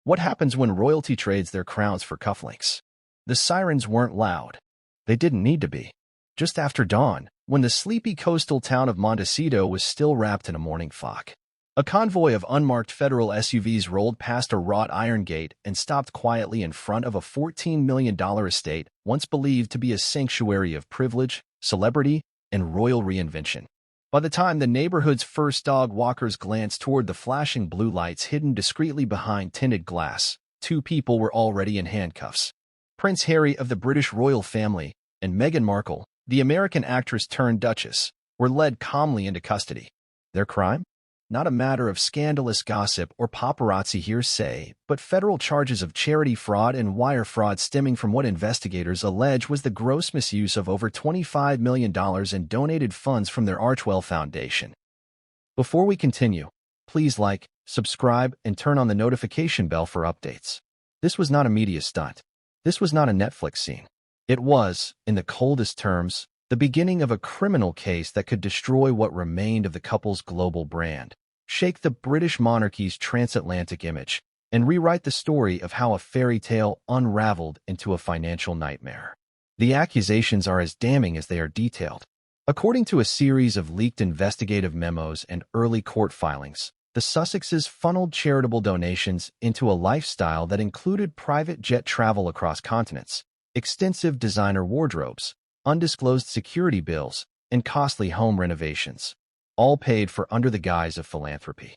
What happens when royalty trades their crowns for cufflinks? The sirens weren't loud. They didn't need to be. Just after dawn, when the sleepy coastal town of Montecito was still wrapped in a morning fog, a convoy of unmarked federal SUVs rolled past a wrought iron gate and stopped quietly in front of a $14 million estate once believed to be a sanctuary of privilege, celebrity, and royal reinvention. By the time the neighborhood's first dog walkers glanced toward the flashing blue lights hidden discreetly behind tinted glass, two people were already in handcuffs. Prince Harry of the British royal family and Meghan Markle, the American actress turned Duchess, were led calmly into custody. Their crime? Not a matter of scandalous gossip or paparazzi hearsay, but federal charges of charity fraud and wire fraud stemming from what investigators allege was the gross misuse of over $25 million in donated funds from their Archewell Foundation. Before we continue, please like, subscribe, and turn on the notification bell for updates. This was not a media stunt. This was not a Netflix scene. It was, in the coldest terms, the beginning of a criminal case that could destroy what remained of the couple's global brand, shake the British monarchy's transatlantic image, and rewrite the story of how a fairy tale unraveled into a financial nightmare. The accusations are as damning as they are detailed. According to a series of leaked investigative memos and early court filings, the Sussexes funneled charitable donations into a lifestyle that included private jet travel across continents, extensive designer wardrobes, undisclosed security bills, and costly home renovations, all paid for under the guise of philanthropy.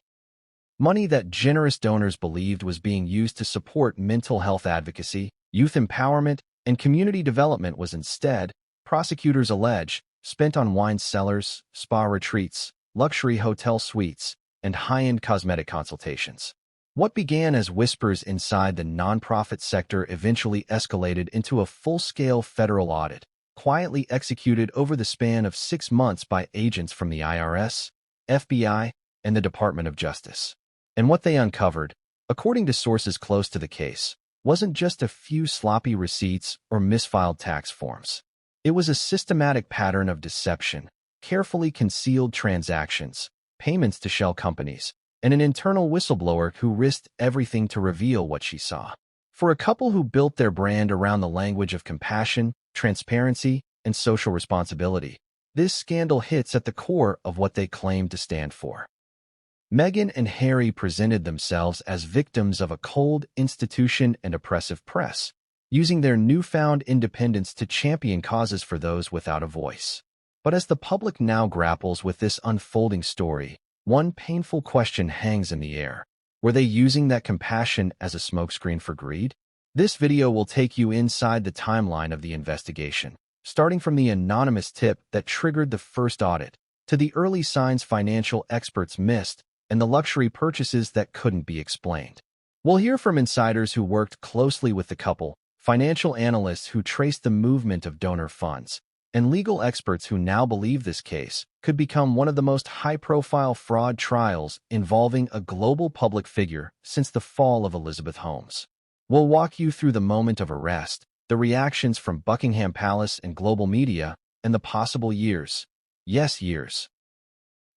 Money that generous donors believed was being used to support mental health advocacy, youth empowerment, and community development was instead, prosecutors allege, spent on wine cellars, spa retreats, luxury hotel suites, and high-end cosmetic consultations. What began as whispers inside the nonprofit sector eventually escalated into a full-scale federal audit, quietly executed over the span of 6 months by agents from the IRS, FBI, and the Department of Justice. And what they uncovered, according to sources close to the case, wasn't just a few sloppy receipts or misfiled tax forms. It was a systematic pattern of deception, carefully concealed transactions, payments to shell companies, and an internal whistleblower who risked everything to reveal what she saw. For a couple who built their brand around the language of compassion, transparency, and social responsibility, this scandal hits at the core of what they claimed to stand for. Meghan and Harry presented themselves as victims of a cold institution and oppressive press, using their newfound independence to champion causes for those without a voice. But as the public now grapples with this unfolding story, one painful question hangs in the air. Were they using that compassion as a smokescreen for greed? This video will take you inside the timeline of the investigation, starting from the anonymous tip that triggered the first audit, to the early signs financial experts missed, and the luxury purchases that couldn't be explained. We'll hear from insiders who worked closely with the couple, financial analysts who traced the movement of donor funds, and legal experts who now believe this case could become one of the most high-profile fraud trials involving a global public figure since the fall of Elizabeth Holmes. We'll walk you through the moment of arrest, the reactions from Buckingham Palace and global media, and the possible years, yes years,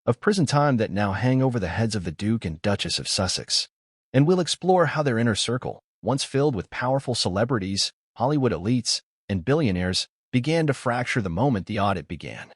of prison time that now hang over the heads of the Duke and Duchess of Sussex. And we'll explore how their inner circle, once filled with powerful celebrities, Hollywood elites, and billionaires, began to fracture the moment the audit began.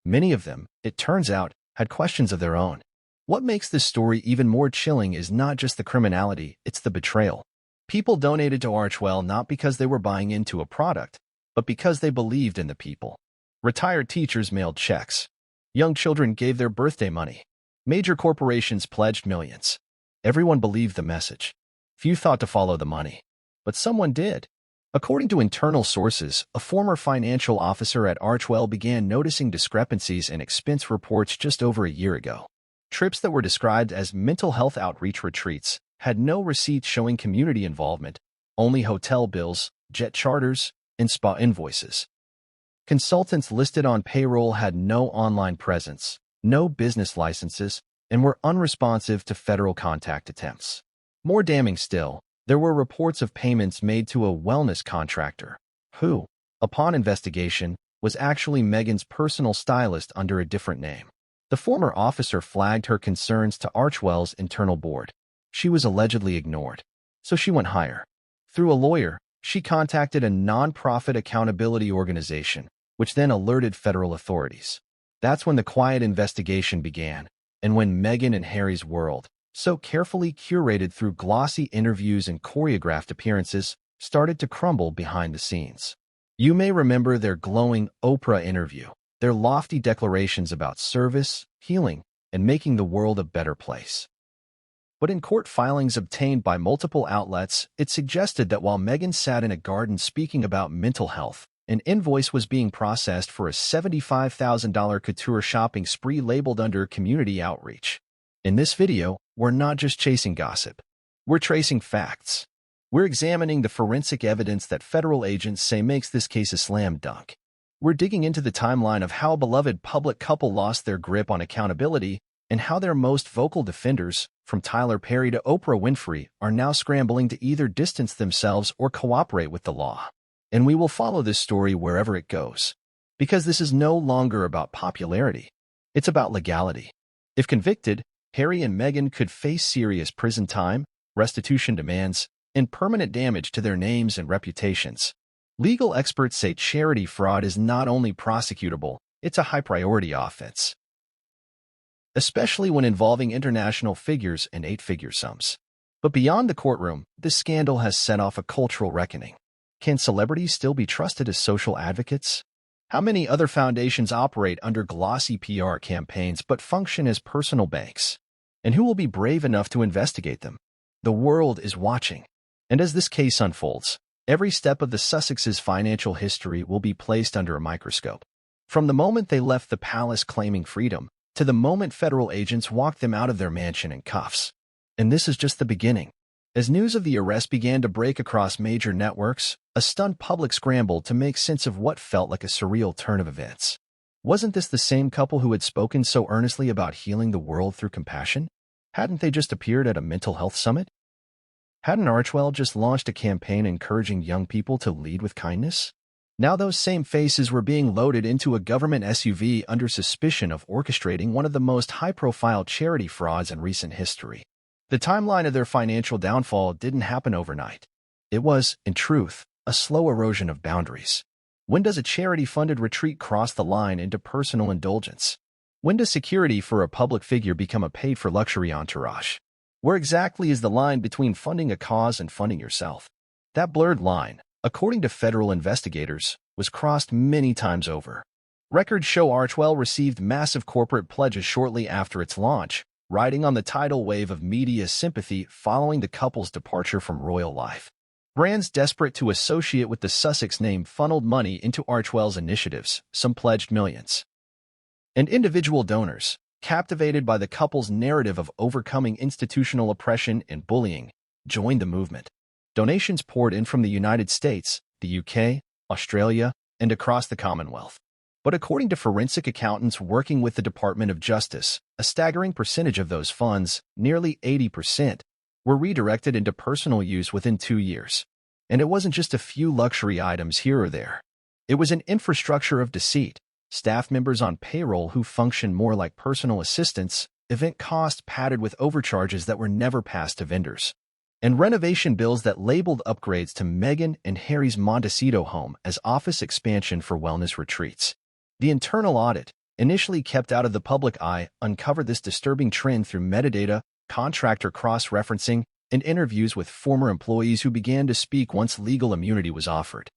Many of them, it turns out, had questions of their own. What makes this story even more chilling is not just the criminality, it's the betrayal. People donated to Archewell not because they were buying into a product, but because they believed in the people. Retired teachers mailed checks. Young children gave their birthday money. Major corporations pledged millions. Everyone believed the message. Few thought to follow the money. But someone did. According to internal sources, a former financial officer at Archewell began noticing discrepancies in expense reports just over a year ago. Trips that were described as mental health outreach retreats had no receipts showing community involvement, only hotel bills, jet charters, and spa invoices. Consultants listed on payroll had no online presence, no business licenses, and were unresponsive to federal contact attempts. More damning still, there were reports of payments made to a wellness contractor, who, upon investigation, was actually Meghan's personal stylist under a different name. The former officer flagged her concerns to Archewell's internal board. She was allegedly ignored. So she went higher. Through a lawyer, she contacted a nonprofit accountability organization, which then alerted federal authorities. That's when the quiet investigation began, and when Meghan and Harry's world, so carefully curated through glossy interviews and choreographed appearances, started to crumble behind the scenes. You may remember their glowing Oprah interview, their lofty declarations about service, healing, and making the world a better place. But in court filings obtained by multiple outlets, it suggested that while Meghan sat in a garden speaking about mental health, an invoice was being processed for a $75,000 couture shopping spree labeled under community outreach. In this video, we're not just chasing gossip. We're tracing facts. We're examining the forensic evidence that federal agents say makes this case a slam dunk. We're digging into the timeline of how a beloved public couple lost their grip on accountability and how their most vocal defenders, from Tyler Perry to Oprah Winfrey, are now scrambling to either distance themselves or cooperate with the law. And we will follow this story wherever it goes. Because this is no longer about popularity. It's about legality. If convicted, Harry and Meghan could face serious prison time, restitution demands, and permanent damage to their names and reputations. Legal experts say charity fraud is not only prosecutable, it's a high-priority offense, especially when involving international figures and eight-figure sums. But beyond the courtroom, this scandal has set off a cultural reckoning. Can celebrities still be trusted as social advocates? How many other foundations operate under glossy PR campaigns but function as personal banks? And who will be brave enough to investigate them? The world is watching. And as this case unfolds, every step of the Sussexes' financial history will be placed under a microscope. From the moment they left the palace claiming freedom, to the moment federal agents walked them out of their mansion in cuffs. And this is just the beginning. As news of the arrest began to break across major networks, a stunned public scrambled to make sense of what felt like a surreal turn of events. Wasn't this the same couple who had spoken so earnestly about healing the world through compassion? Hadn't they just appeared at a mental health summit? Hadn't Archewell just launched a campaign encouraging young people to lead with kindness? Now those same faces were being loaded into a government SUV under suspicion of orchestrating one of the most high-profile charity frauds in recent history. The timeline of their financial downfall didn't happen overnight. It was, in truth, a slow erosion of boundaries. When does a charity-funded retreat cross the line into personal indulgence? When does security for a public figure become a paid-for luxury entourage? Where exactly is the line between funding a cause and funding yourself? That blurred line, according to federal investigators, was crossed many times over. Records show Archewell received massive corporate pledges shortly after its launch, riding on the tidal wave of media sympathy following the couple's departure from royal life. Brands desperate to associate with the Sussex name funneled money into Archewell's initiatives, some pledged millions. And individual donors, captivated by the couple's narrative of overcoming institutional oppression and bullying, joined the movement. Donations poured in from the United States, the UK, Australia, and across the Commonwealth. But according to forensic accountants working with the Department of Justice, a staggering percentage of those funds, nearly 80%, were redirected into personal use within 2 years. And it wasn't just a few luxury items here or there. It was an infrastructure of deceit, staff members on payroll who functioned more like personal assistants, event costs padded with overcharges that were never passed to vendors, and renovation bills that labeled upgrades to Meghan and Harry's Montecito home as office expansion for wellness retreats. The internal audit, initially kept out of the public eye, uncovered this disturbing trend through metadata, contractor cross-referencing, and interviews with former employees who began to speak once legal immunity was offered.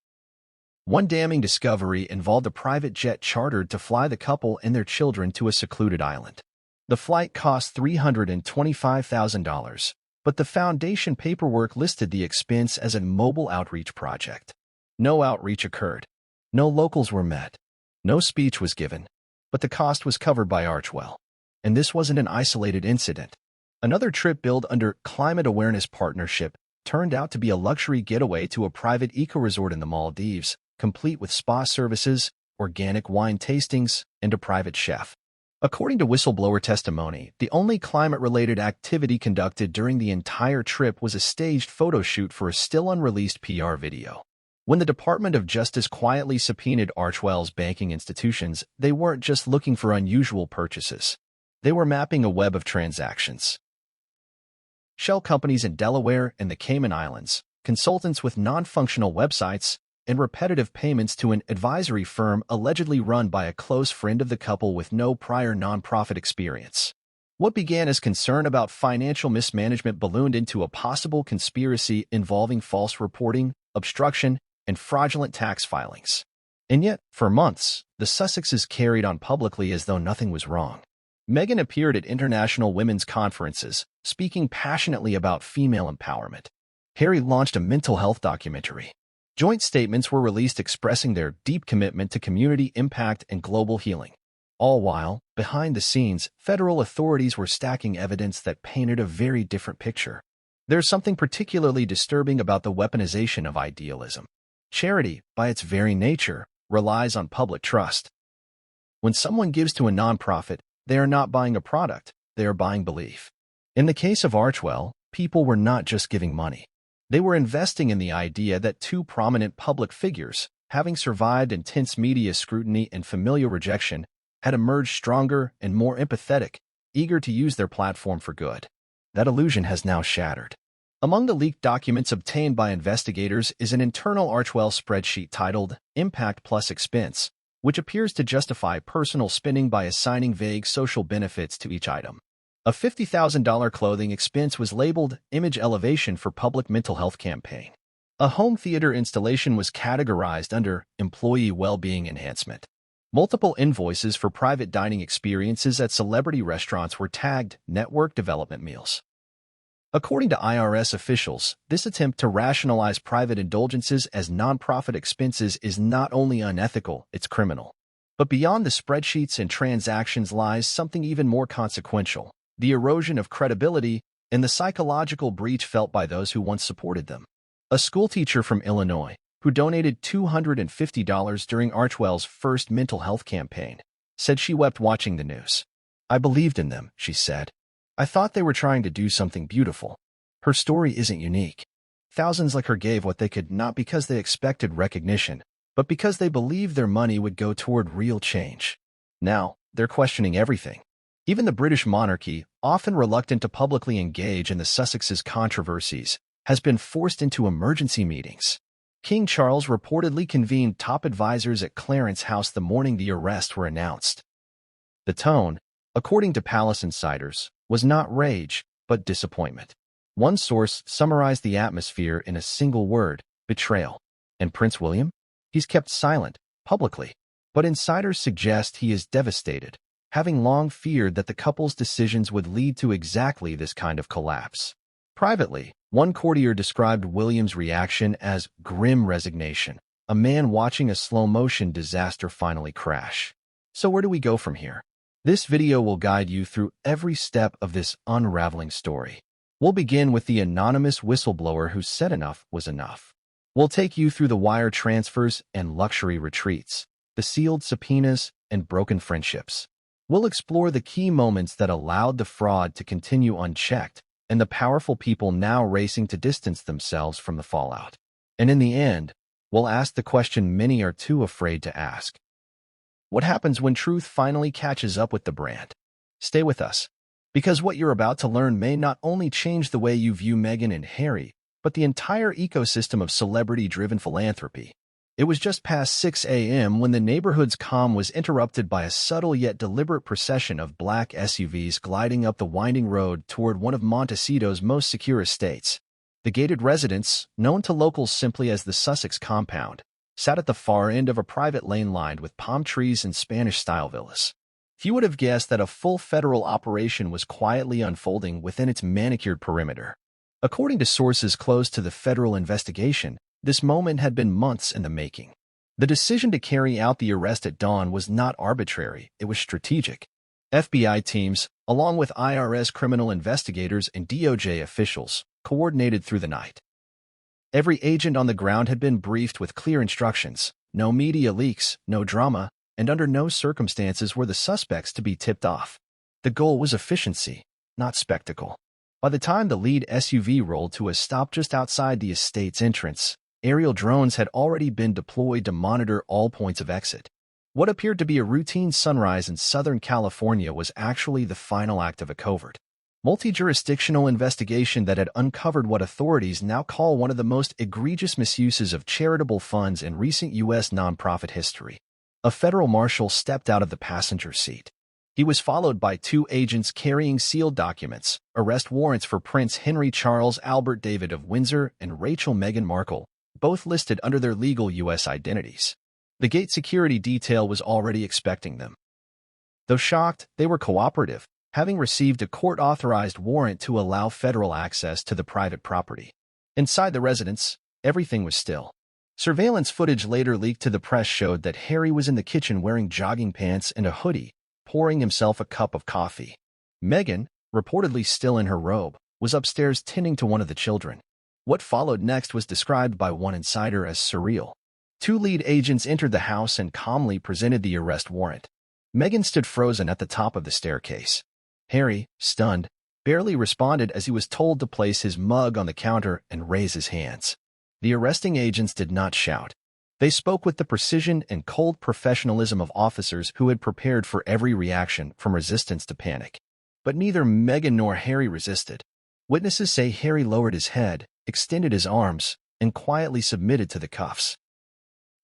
One damning discovery involved a private jet chartered to fly the couple and their children to a secluded island. The flight cost $325,000, but the foundation paperwork listed the expense as a mobile outreach project. No outreach occurred. No locals were met. No speech was given, but the cost was covered by Archewell. And this wasn't an isolated incident. Another trip billed under Climate Awareness Partnership turned out to be a luxury getaway to a private eco-resort in the Maldives, complete with spa services, organic wine tastings, and a private chef. According to whistleblower testimony, the only climate-related activity conducted during the entire trip was a staged photo shoot for a still unreleased PR video. When the Department of Justice quietly subpoenaed Archewell's banking institutions, they weren't just looking for unusual purchases. They were mapping a web of transactions. shell companies in Delaware and the Cayman Islands, consultants with non-functional websites, and repetitive payments to an advisory firm allegedly run by a close friend of the couple with no prior nonprofit experience. What began as concern about financial mismanagement ballooned into a possible conspiracy involving false reporting, obstruction, and fraudulent tax filings. And yet, for months, the Sussexes carried on publicly as though nothing was wrong. Meghan appeared at international women's conferences, speaking passionately about female empowerment. Harry launched a mental health documentary. Joint statements were released expressing their deep commitment to community impact and global healing. All while, behind the scenes, federal authorities were stacking evidence that painted a very different picture. There's something particularly disturbing about the weaponization of idealism. Charity, by its very nature, relies on public trust. When someone gives to a nonprofit, they are not buying a product, they are buying belief. In the case of Archewell, people were not just giving money. They were investing in the idea that two prominent public figures, having survived intense media scrutiny and familial rejection, had emerged stronger and more empathetic, eager to use their platform for good. That illusion has now shattered. Among the leaked documents obtained by investigators is an internal Archewell spreadsheet titled Impact Plus Expense, which appears to justify personal spending by assigning vague social benefits to each item. A $50,000 clothing expense was labeled Image Elevation for Public Mental Health Campaign. A home theater installation was categorized under Employee Well-Being Enhancement. Multiple invoices for private dining experiences at celebrity restaurants were tagged Network Development Meals. According to IRS officials, this attempt to rationalize private indulgences as nonprofit expenses is not only unethical, it's criminal. But beyond the spreadsheets and transactions lies something even more consequential: the erosion of credibility and the psychological breach felt by those who once supported them. A schoolteacher from Illinois, who donated $250 during Archewell's first mental health campaign, said she wept watching the news. "I believed in them," she said. "I thought they were trying to do something beautiful." Her story isn't unique. Thousands like her gave what they could not because they expected recognition, but because they believed their money would go toward real change. Now, they're questioning everything. Even the British monarchy, often reluctant to publicly engage in the Sussexes' controversies, has been forced into emergency meetings. King Charles reportedly convened top advisors at Clarence House the morning the arrests were announced. The tone, according to palace insiders, was not rage, but disappointment. One source summarized the atmosphere in a single word: betrayal. And Prince William? He's kept silent, publicly. But insiders suggest he is devastated, having long feared that the couple's decisions would lead to exactly this kind of collapse. Privately, one courtier described William's reaction as grim resignation, a man watching a slow-motion disaster finally crash. So where do we go from here? This video will guide you through every step of this unraveling story. We'll begin with the anonymous whistleblower who said enough was enough. We'll take you through the wire transfers and luxury retreats, the sealed subpoenas and broken friendships. We'll explore the key moments that allowed the fraud to continue unchecked and the powerful people now racing to distance themselves from the fallout. And in the end, we'll ask the question many are too afraid to ask. What happens when truth finally catches up with the brand? Stay with us, because what you're about to learn may not only change the way you view Meghan and Harry, but the entire ecosystem of celebrity-driven philanthropy. It was just past 6 a.m. when the neighborhood's calm was interrupted by a subtle yet deliberate procession of black SUVs gliding up the winding road toward one of Montecito's most secure estates. The gated residence, known to locals simply as the Sussex Compound, sat at the far end of a private lane lined with palm trees and Spanish-style villas. Few would have guessed that a full federal operation was quietly unfolding within its manicured perimeter. According to sources close to the federal investigation, this moment had been months in the making. The decision to carry out the arrest at dawn was not arbitrary, it was strategic. FBI teams, along with IRS criminal investigators and DOJ officials, coordinated through the night. Every agent on the ground had been briefed with clear instructions: no media leaks, no drama, and under no circumstances were the suspects to be tipped off. The goal was efficiency, not spectacle. By the time the lead SUV rolled to a stop just outside the estate's entrance, aerial drones had already been deployed to monitor all points of exit. What appeared to be a routine sunrise in Southern California was actually the final act of a covert. multi-jurisdictional investigation that had uncovered what authorities now call one of the most egregious misuses of charitable funds in recent U.S. nonprofit history. A federal marshal stepped out of the passenger seat. He was followed by two agents carrying sealed documents, arrest warrants for Prince Henry Charles Albert David of Windsor and Rachel Meghan Markle, both listed under their legal U.S. identities. The gate security detail was already expecting them. Though shocked, they were cooperative, having received a court-authorized warrant to allow federal access to the private property. Inside the residence, everything was still. Surveillance footage later leaked to the press showed that Harry was in the kitchen wearing jogging pants and a hoodie, pouring himself a cup of coffee. Meghan, reportedly still in her robe, was upstairs tending to one of the children. What followed next was described by one insider as surreal. Two lead agents entered the house and calmly presented the arrest warrant. Meghan stood frozen at the top of the staircase. Harry, stunned, barely responded as he was told to place his mug on the counter and raise his hands. The arresting agents did not shout. They spoke with the precision and cold professionalism of officers who had prepared for every reaction from resistance to panic. But neither Meghan nor Harry resisted. Witnesses say Harry lowered his head, extended his arms, and quietly submitted to the cuffs.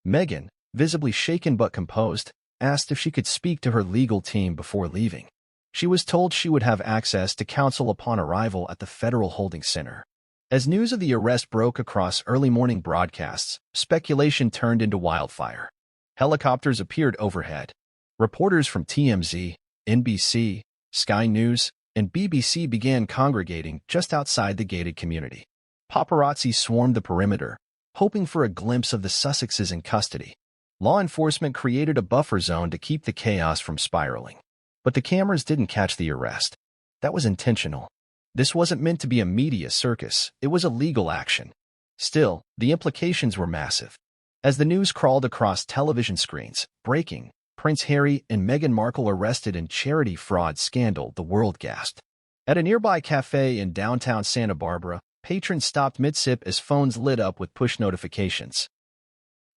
Meghan, visibly shaken but composed, asked if she could speak to her legal team before leaving. She was told she would have access to counsel upon arrival at the Federal Holding Center. As news of the arrest broke across early morning broadcasts, speculation turned into wildfire. Helicopters appeared overhead. Reporters from TMZ, NBC, Sky News, and BBC began congregating just outside the gated community. Paparazzi swarmed the perimeter, hoping for a glimpse of the Sussexes in custody. Law enforcement created a buffer zone to keep the chaos from spiraling. But the cameras didn't catch the arrest. That was intentional. This wasn't meant to be a media circus, it was a legal action. Still, the implications were massive. As the news crawled across television screens, breaking, Prince Harry and Meghan Markle arrested in charity fraud scandal, the world gasped. At a nearby cafe in downtown Santa Barbara, patrons stopped mid-sip as phones lit up with push notifications.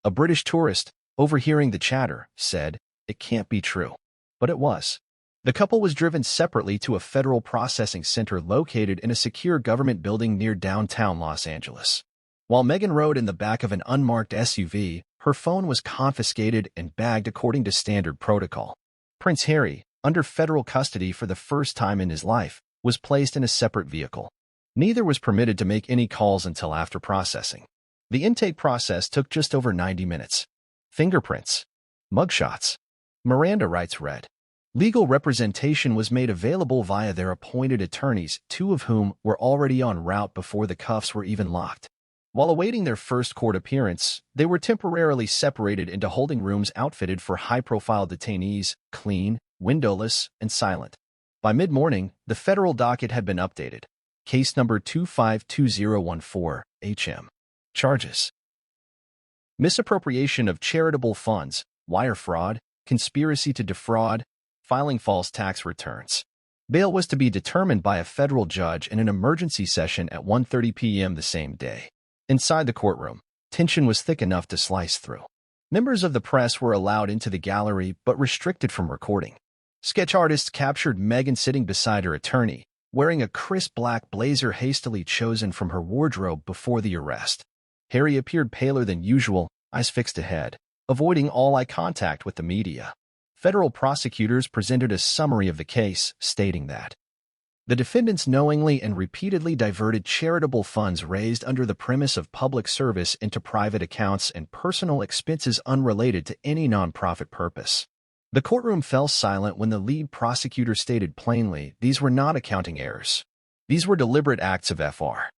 A British tourist, overhearing the chatter, said, "It can't be true." But it was. The couple was driven separately to a federal processing center located in a secure government building near downtown Los Angeles. While Meghan rode in the back of an unmarked SUV, her phone was confiscated and bagged according to standard protocol. Prince Harry, under federal custody for the first time in his life, was placed in a separate vehicle. Neither was permitted to make any calls until after processing. The intake process took just over 90 minutes. Fingerprints. Mugshots. Miranda rights read. Legal representation was made available via their appointed attorneys, two of whom were already en route before the cuffs were even locked. While awaiting their first court appearance, they were temporarily separated into holding rooms outfitted for high-profile detainees, clean, windowless, and silent. By mid-morning, the federal docket had been updated. Case number 252014, HM. Charges: misappropriation of charitable funds, wire fraud, conspiracy to defraud, filing false tax returns. Bail was to be determined by a federal judge in an emergency session at 1:30 p.m. the same day. Inside the courtroom, tension was thick enough to slice through. Members of the press were allowed into the gallery but restricted from recording. Sketch artists captured Meghan sitting beside her attorney, wearing a crisp black blazer hastily chosen from her wardrobe before the arrest. Harry appeared paler than usual, eyes fixed ahead, avoiding all eye contact with the media. Federal prosecutors presented a summary of the case, stating that the defendants knowingly and repeatedly diverted charitable funds raised under the premise of public service into private accounts and personal expenses unrelated to any nonprofit purpose. The courtroom fell silent when the lead prosecutor stated plainly these were not accounting errors. These were deliberate acts of FR.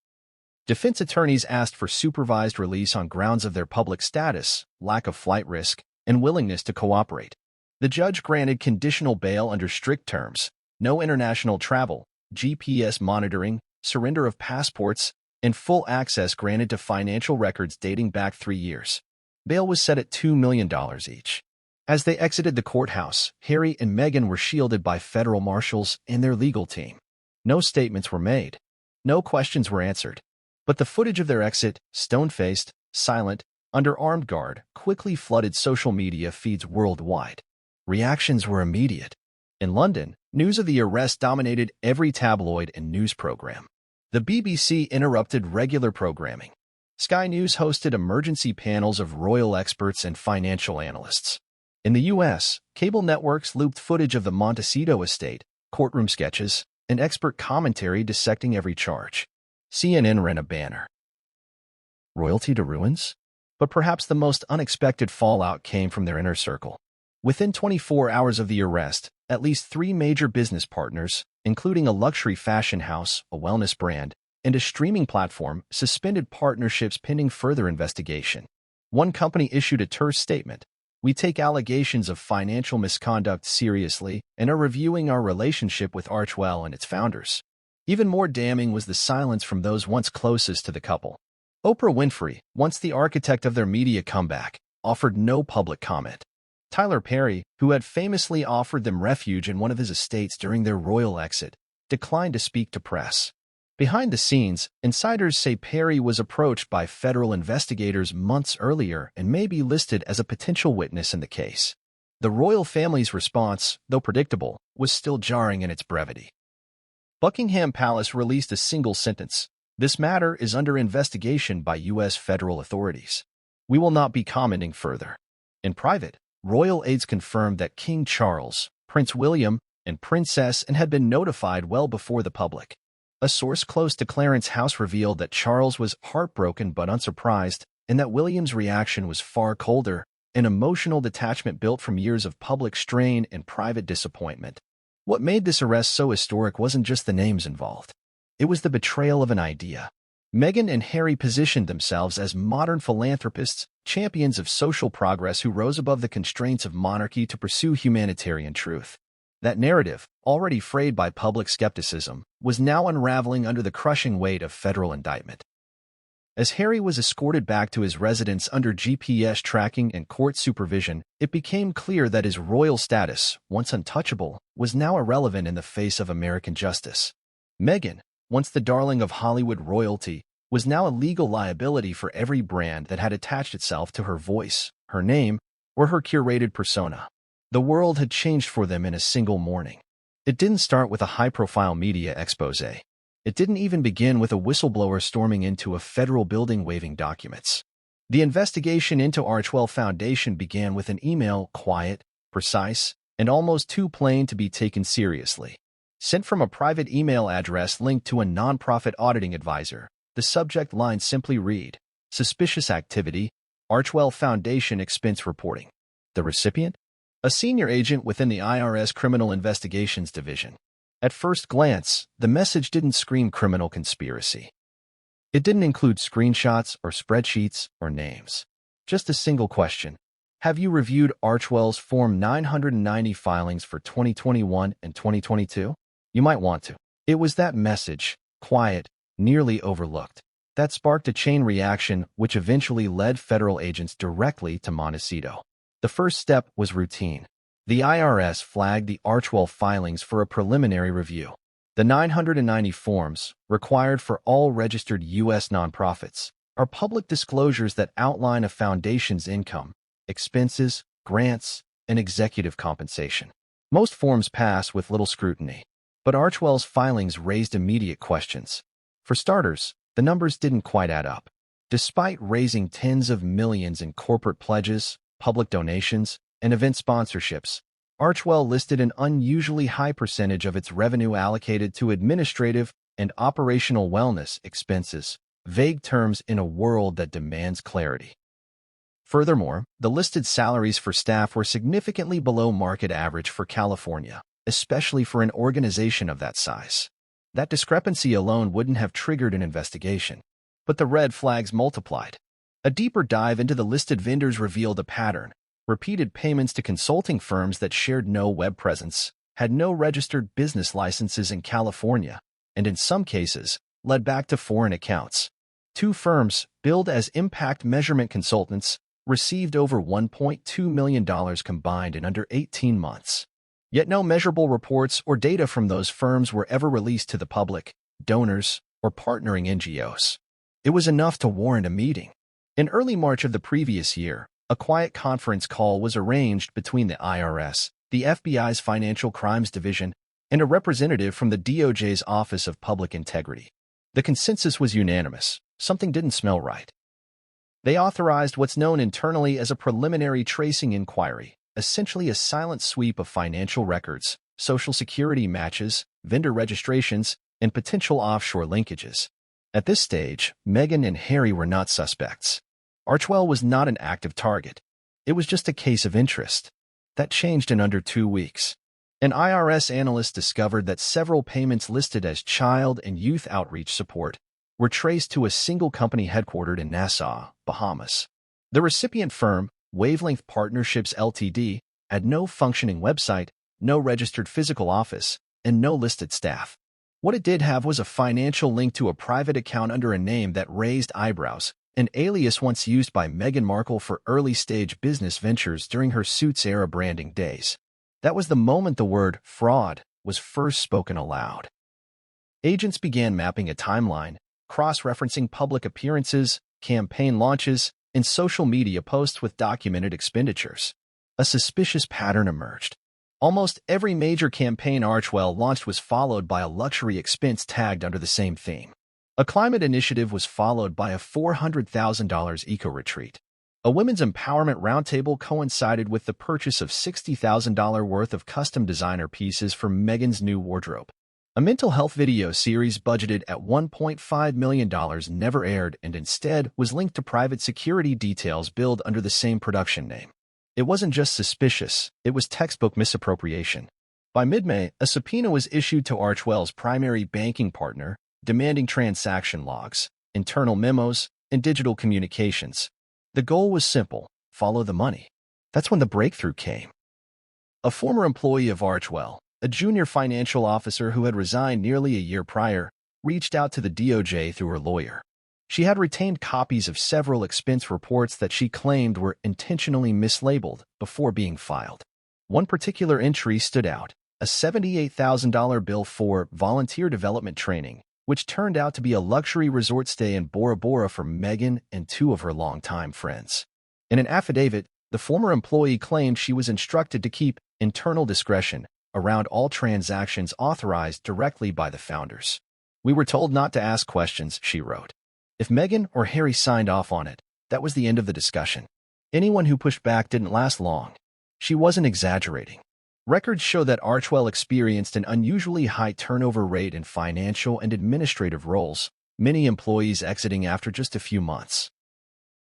Defense attorneys asked for supervised release on grounds of their public status, lack of flight risk, and willingness to cooperate. The judge granted conditional bail under strict terms: no international travel, GPS monitoring, surrender of passports, and full access granted to financial records dating back 3 years. Bail was set at $2 million each. As they exited the courthouse, Harry and Meghan were shielded by federal marshals and their legal team. No statements were made. No questions were answered. But the footage of their exit, stone-faced, silent, under armed guard, quickly flooded social media feeds worldwide. Reactions were immediate. In London, News of the arrest dominated every tabloid and news program. The BBC interrupted regular programming. Sky News hosted emergency panels of royal experts and financial analysts. In the U.S., cable networks looped footage of the Montecito estate, courtroom sketches, and expert commentary dissecting every charge. CNN ran a banner. Royalty to ruins? But perhaps the most unexpected fallout came from their inner circle. Within 24 hours of the arrest, at least 3 major business partners, including a luxury fashion house, a wellness brand, and a streaming platform, suspended partnerships pending further investigation. One company issued a terse statement. We take allegations of financial misconduct seriously and are reviewing our relationship with Archewell and its founders. Even more damning was the silence from those once closest to the couple. Oprah Winfrey, once the architect of their media comeback, offered no public comment. Tyler Perry, who had famously offered them refuge in one of his estates during their royal exit, declined to speak to press. Behind the scenes, insiders say Perry was approached by federal investigators months earlier and may be listed as a potential witness in the case. The royal family's response, though predictable, was still jarring in its brevity. Buckingham Palace released a single sentence. This matter is under investigation by U.S. federal authorities. We will not be commenting further. In private, royal aides confirmed that King Charles, Prince William, and Princess Anne had been notified well before the public. A source close to Clarence House revealed that Charles was heartbroken but unsurprised, and that William's reaction was far colder, an emotional detachment built from years of public strain and private disappointment. What made this arrest so historic wasn't just the names involved. It was the betrayal of an idea. Meghan and Harry positioned themselves as modern philanthropists, champions of social progress who rose above the constraints of monarchy to pursue humanitarian truth. That narrative, already frayed by public skepticism, was now unraveling under the crushing weight of federal indictment. As Harry was escorted back to his residence under GPS tracking and court supervision, it became clear that his royal status, once untouchable, was now irrelevant in the face of American justice. Meghan, once the darling of Hollywood royalty, was now a legal liability for every brand that had attached itself to her voice, her name, or her curated persona. The world had changed for them in a single morning. It didn't start with a high-profile media expose. It didn't even begin with a whistleblower storming into a federal building waving documents. The investigation into Archewell Foundation began with an email, quiet, precise, and almost too plain to be taken seriously. Sent from a private email address linked to a nonprofit auditing advisor, the subject line simply read, Suspicious Activity, Archewell Foundation Expense Reporting. The recipient? A senior agent within the IRS Criminal Investigations Division. At first glance, the message didn't scream criminal conspiracy. It didn't include screenshots or spreadsheets or names. Just a single question. Have you reviewed Archewell's Form 990 filings for 2021 and 2022? You might want to. It was that message, quiet, nearly overlooked, that sparked a chain reaction which eventually led federal agents directly to Montecito. The first step was routine. The IRS flagged the Archewell filings for a preliminary review. The 990 forms, required for all registered U.S. nonprofits, are public disclosures that outline a foundation's income, expenses, grants, and executive compensation. Most forms pass with little scrutiny. But Archewell's filings raised immediate questions. For starters, the numbers didn't quite add up. Despite raising tens of millions in corporate pledges, public donations, and event sponsorships, Archewell listed an unusually high percentage of its revenue allocated to administrative and operational wellness expenses, vague terms in a world that demands clarity. Furthermore, the listed salaries for staff were significantly below market average for California, especially for an organization of that size. That discrepancy alone wouldn't have triggered an investigation. But the red flags multiplied. A deeper dive into the listed vendors revealed a pattern. Repeated payments to consulting firms that shared no web presence, had no registered business licenses in California, and in some cases, led back to foreign accounts. 2 firms, billed as impact measurement consultants, received over $1.2 million combined in under 18 months. Yet no measurable reports or data from those firms were ever released to the public, donors, or partnering NGOs. It was enough to warrant a meeting. In early March of the previous year, a quiet conference call was arranged between the IRS, the FBI's Financial Crimes Division, and a representative from the DOJ's Office of Public Integrity. The consensus was unanimous. Something didn't smell right. They authorized what's known internally as a preliminary tracing inquiry, essentially a silent sweep of financial records, Social Security matches, vendor registrations, and potential offshore linkages. At this stage, Meghan and Harry were not suspects. Archwell was not an active target. It was just a case of interest. That changed in under 2 weeks. An IRS analyst discovered that several payments listed as child and youth outreach support were traced to a single company headquartered in Nassau, Bahamas. The recipient firm, Wavelength Partnerships Ltd., had no functioning website, no registered physical office, and no listed staff. What it did have was a financial link to a private account under a name that raised eyebrows, an alias once used by Meghan Markle for early-stage business ventures during her Suits-era branding days. That was the moment the word fraud was first spoken aloud. Agents began mapping a timeline, cross-referencing public appearances, campaign launches, and social media posts with documented expenditures. A suspicious pattern emerged. Almost every major campaign Archwell launched was followed by a luxury expense tagged under the same theme. A climate initiative was followed by a $400,000 eco-retreat. A women's empowerment roundtable coincided with the purchase of $60,000 worth of custom designer pieces for Meghan's new wardrobe. A mental health video series budgeted at $1.5 million never aired and instead was linked to private security details billed under the same production name. It wasn't just suspicious, it was textbook misappropriation. By mid-May, a subpoena was issued to Archwell's primary banking partner, demanding transaction logs, internal memos, and digital communications. The goal was simple: follow the money. That's when the breakthrough came. A former employee of Archwell, a junior financial officer who had resigned nearly a year prior, reached out to the DOJ through her lawyer. She had retained copies of several expense reports that she claimed were intentionally mislabeled before being filed. One particular entry stood out: a $78,000 bill for volunteer development training, which turned out to be a luxury resort stay in Bora Bora for Meghan and 2 of her longtime friends. In an affidavit, the former employee claimed she was instructed to keep internal discretion around all transactions authorized directly by the founders. "We were told not to ask questions," she wrote. If Meghan or Harry signed off on it, that was the end of the discussion. Anyone who pushed back didn't last long. She wasn't exaggerating. Records show that Archwell experienced an unusually high turnover rate in financial and administrative roles, many employees exiting after just a few months.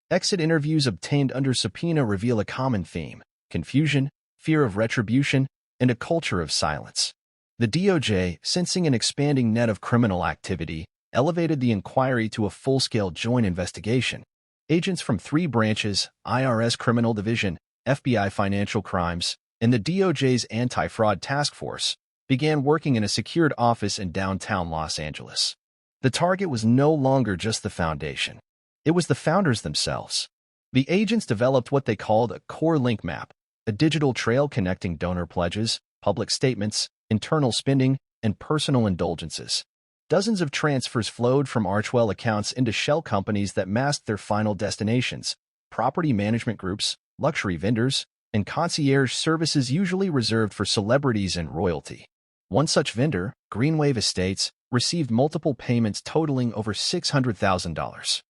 Exit interviews obtained under subpoena reveal a common theme: confusion, fear of retribution, and a culture of silence. The DOJ, sensing an expanding net of criminal activity, elevated the inquiry to a full-scale joint investigation. Agents from 3 branches, IRS Criminal Division, FBI Financial Crimes, and the DOJ's Anti-Fraud Task Force, began working in a secured office in downtown Los Angeles. The target was no longer just the foundation. It was the founders themselves. The agents developed what they called a core link map, a digital trail connecting donor pledges, public statements, internal spending, and personal indulgences. Dozens of transfers flowed from Archwell accounts into shell companies that masked their final destinations: property management groups, luxury vendors, and concierge services usually reserved for celebrities and royalty. One such vendor, Greenwave Estates, received multiple payments totaling over $600,000.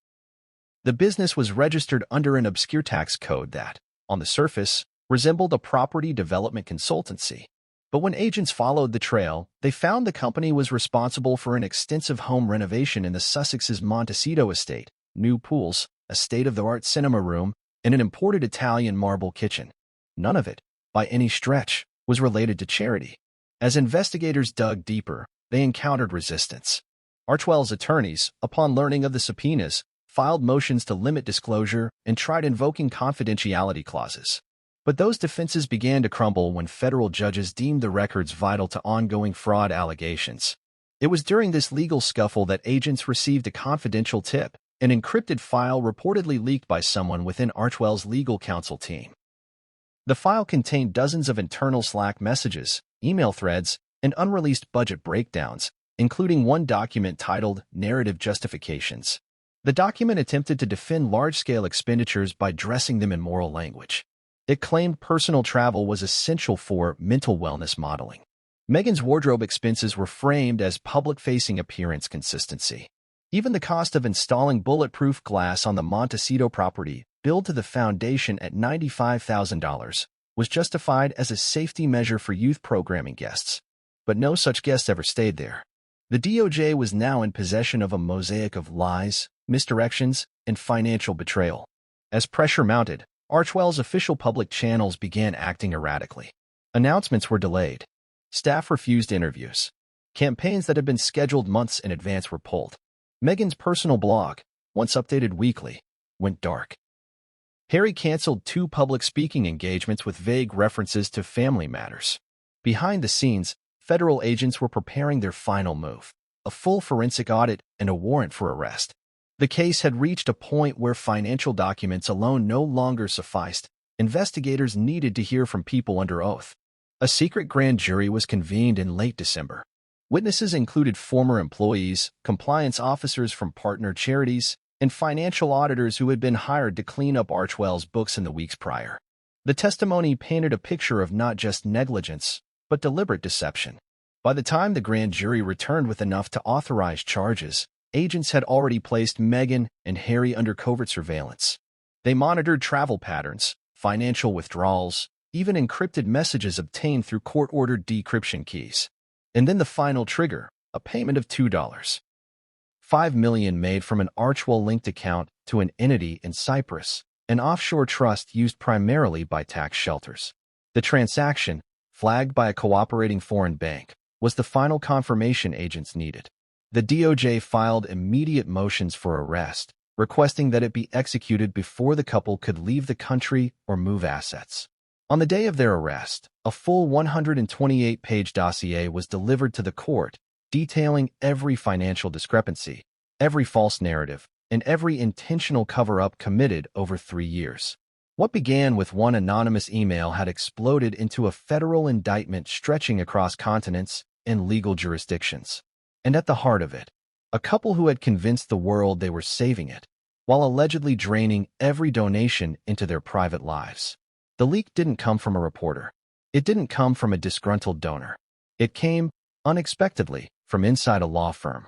The business was registered under an obscure tax code that, on the surface, resembled a property development consultancy. But when agents followed the trail, they found the company was responsible for an extensive home renovation in the Sussex's Montecito estate, new pools, a state-of-the-art cinema room, and an imported Italian marble kitchen. None of it, by any stretch, was related to charity. As investigators dug deeper, they encountered resistance. Archwell's attorneys, upon learning of the subpoenas, filed motions to limit disclosure and tried invoking confidentiality clauses. But those defenses began to crumble when federal judges deemed the records vital to ongoing fraud allegations. It was during this legal scuffle that agents received a confidential tip, an encrypted file reportedly leaked by someone within Archwell's legal counsel team. The file contained dozens of internal Slack messages, email threads, and unreleased budget breakdowns, including one document titled Narrative Justifications. The document attempted to defend large-scale expenditures by dressing them in moral language. It claimed personal travel was essential for mental wellness modeling. Meghan's wardrobe expenses were framed as public-facing appearance consistency. Even the cost of installing bulletproof glass on the Montecito property, billed to the foundation at $95,000, was justified as a safety measure for youth programming guests. But no such guests ever stayed there. The DOJ was now in possession of a mosaic of lies, misdirections, and financial betrayal. As pressure mounted, Archwell's official public channels began acting erratically. Announcements were delayed. Staff refused interviews. Campaigns that had been scheduled months in advance were pulled. Meghan's personal blog, once updated weekly, went dark. Harry canceled 2 public speaking engagements with vague references to family matters. Behind the scenes, federal agents were preparing their final move, a full forensic audit and a warrant for arrest. The case had reached a point where financial documents alone no longer sufficed. Investigators needed to hear from people under oath. A secret grand jury was convened in late December. Witnesses included former employees, compliance officers from partner charities, and financial auditors who had been hired to clean up Archwell's books in the weeks prior. The testimony painted a picture of not just negligence, but deliberate deception. By the time the grand jury returned with enough to authorize charges, agents had already placed Meghan and Harry under covert surveillance. They monitored travel patterns, financial withdrawals, even encrypted messages obtained through court-ordered decryption keys. And then the final trigger, a payment of $2.5 million made from an Archwell-linked account to an entity in Cyprus, an offshore trust used primarily by tax shelters. The transaction, flagged by a cooperating foreign bank, was the final confirmation agents needed. The DOJ filed immediate motions for arrest, requesting that it be executed before the couple could leave the country or move assets. On the day of their arrest, a full 128-page dossier was delivered to the court, detailing every financial discrepancy, every false narrative, and every intentional cover-up committed over 3 years. What began with one anonymous email had exploded into a federal indictment stretching across continents and legal jurisdictions. And at the heart of it, a couple who had convinced the world they were saving it, while allegedly draining every donation into their private lives. The leak didn't come from a reporter. It didn't come from a disgruntled donor. It came, unexpectedly, from inside a law firm.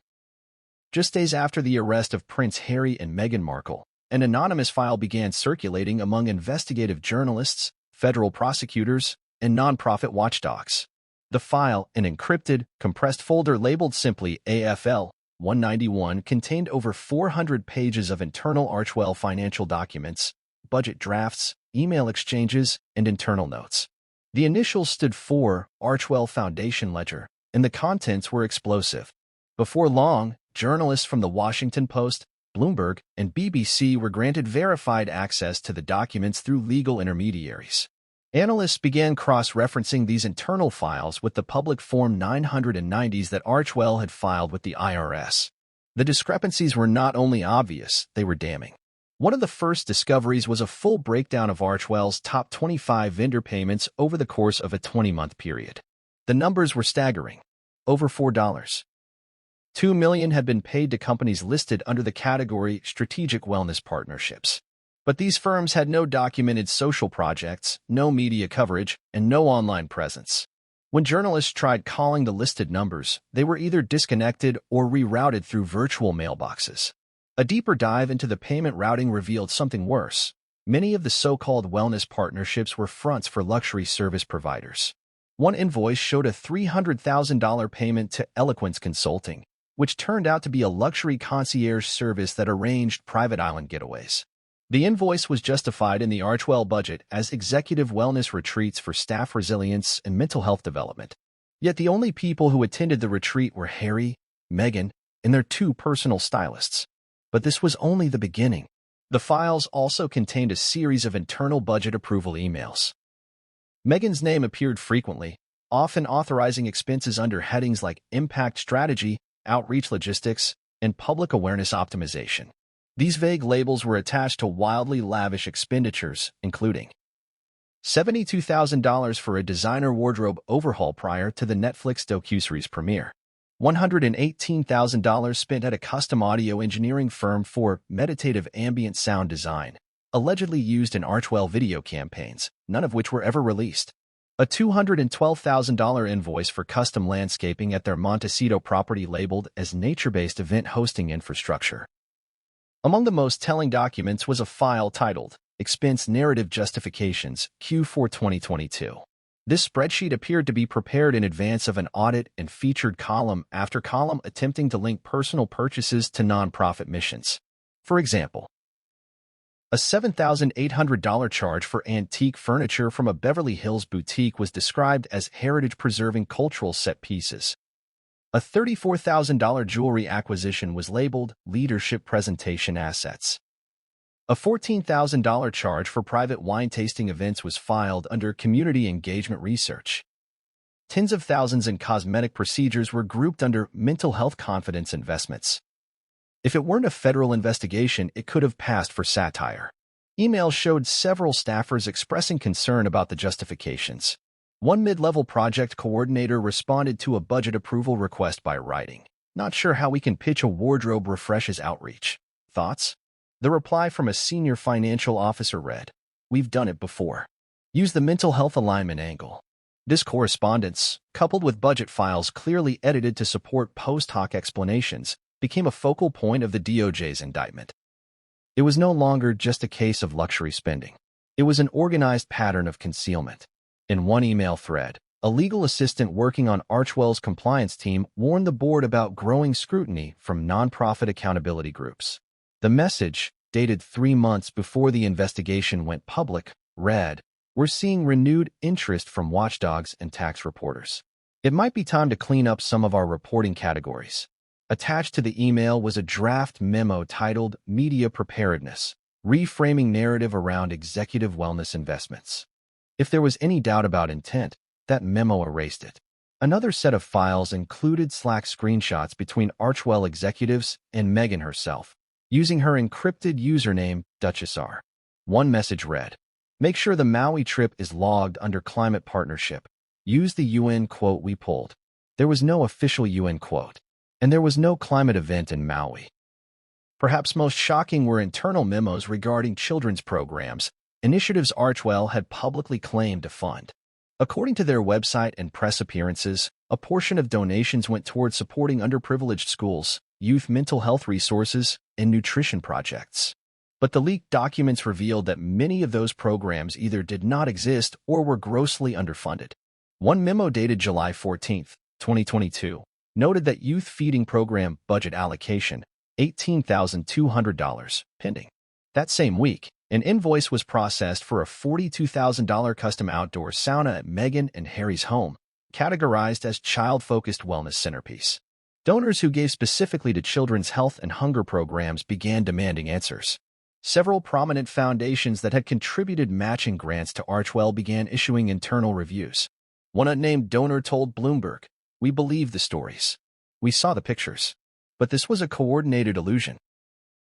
Just days after the arrest of Prince Harry and Meghan Markle, an anonymous file began circulating among investigative journalists, federal prosecutors, and nonprofit watchdogs. The file, an encrypted, compressed folder labeled simply AFL 191, contained over 400 pages of internal Archwell financial documents, budget drafts, email exchanges, and internal notes. The initials stood for Archwell Foundation Ledger, and the contents were explosive. Before long, journalists from The Washington Post, Bloomberg, and BBC were granted verified access to the documents through legal intermediaries. Analysts began cross-referencing these internal files with the public Form 990s that Archwell had filed with the IRS. The discrepancies were not only obvious, they were damning. One of the first discoveries was a full breakdown of Archwell's top 25 vendor payments over the course of a 20-month period. The numbers were staggering. Over $4.2 million had been paid to companies listed under the category Strategic Wellness Partnerships. But these firms had no documented social projects, no media coverage, and no online presence. When journalists tried calling the listed numbers, they were either disconnected or rerouted through virtual mailboxes. A deeper dive into the payment routing revealed something worse. Many of the so-called wellness partnerships were fronts for luxury service providers. One invoice showed a $300,000 payment to Eloquence Consulting, which turned out to be a luxury concierge service that arranged private island getaways. The invoice was justified in the Archwell budget as executive wellness retreats for staff resilience and mental health development. Yet the only people who attended the retreat were Harry, Meghan, and their 2 personal stylists. But this was only the beginning. The files also contained a series of internal budget approval emails. Meghan's name appeared frequently, often authorizing expenses under headings like impact strategy, outreach logistics, and public awareness optimization. These vague labels were attached to wildly lavish expenditures, including $72,000 for a designer wardrobe overhaul prior to the Netflix docuseries premiere, $118,000 spent at a custom audio engineering firm for meditative ambient sound design, allegedly used in Archwell video campaigns, none of which were ever released. A $212,000 invoice for custom landscaping at their Montecito property labeled as nature-based event hosting infrastructure. Among the most telling documents was a file titled Expense Narrative Justifications, Q4 2022. This spreadsheet appeared to be prepared in advance of an audit and featured column after column attempting to link personal purchases to nonprofit missions. For example, a $7,800 charge for antique furniture from a Beverly Hills boutique was described as heritage-preserving cultural set pieces. A $34,000 jewelry acquisition was labeled Leadership Presentation Assets. A $14,000 charge for private wine tasting events was filed under Community Engagement Research. Tens of thousands in cosmetic procedures were grouped under Mental Health Confidence Investments. If it weren't a federal investigation, it could have passed for satire. Emails showed several staffers expressing concern about the justifications. One mid-level project coordinator responded to a budget approval request by writing, "Not sure how we can pitch a wardrobe refreshes outreach. Thoughts?" The reply from a senior financial officer read, "We've done it before. Use the mental health alignment angle." This correspondence, coupled with budget files clearly edited to support post hoc explanations, became a focal point of the DOJ's indictment. It was no longer just a case of luxury spending. It was an organized pattern of concealment. In one email thread, a legal assistant working on Archwell's compliance team warned the board about growing scrutiny from nonprofit accountability groups. The message, dated 3 months before the investigation went public, read, "We're seeing renewed interest from watchdogs and tax reporters. It might be time to clean up some of our reporting categories." Attached to the email was a draft memo titled Media Preparedness, Reframing Narrative Around Executive Wellness Investments. If there was any doubt about intent, that memo erased it. Another set of files included Slack screenshots between Archwell executives and Meghan herself, using her encrypted username, Duchess R. One message read, "Make sure the Maui trip is logged under Climate Partnership. Use the UN quote we pulled." There was no official UN quote, and there was no climate event in Maui. Perhaps most shocking were internal memos regarding children's programs, initiatives Archwell had publicly claimed to fund. According to their website and press appearances, a portion of donations went toward supporting underprivileged schools, youth mental health resources, and nutrition projects. But the leaked documents revealed that many of those programs either did not exist or were grossly underfunded. One memo dated July 14, 2022, noted that youth feeding program budget allocation, $18,200, pending. That same week, an invoice was processed for a $42,000 custom outdoor sauna at Meghan and Harry's home, categorized as child-focused wellness centerpiece. Donors who gave specifically to children's health and hunger programs began demanding answers. Several prominent foundations that had contributed matching grants to Archwell began issuing internal reviews. One unnamed donor told Bloomberg, "We believe the stories. We saw the pictures. But this was a coordinated illusion."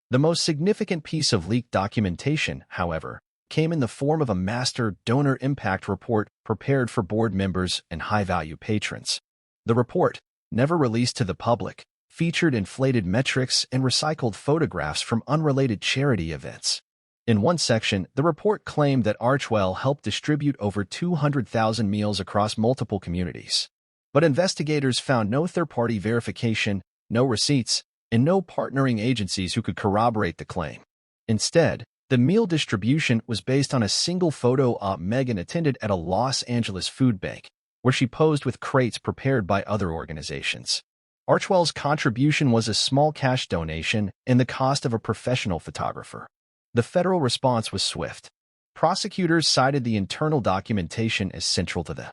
The most significant piece of leaked documentation, however, came in the form of a master donor impact report prepared for board members and high-value patrons. The report, never released to the public, featured inflated metrics and recycled photographs from unrelated charity events. In one section, the report claimed that Archwell helped distribute over 200,000 meals across multiple communities. But investigators found no third-party verification, no receipts, and no partnering agencies who could corroborate the claim. Instead, the meal distribution was based on a single photo op Meghan attended at a Los Angeles food bank, where she posed with crates prepared by other organizations. Archwell's contribution was a small cash donation and the cost of a professional photographer. The federal response was swift. Prosecutors cited the internal documentation as central to the.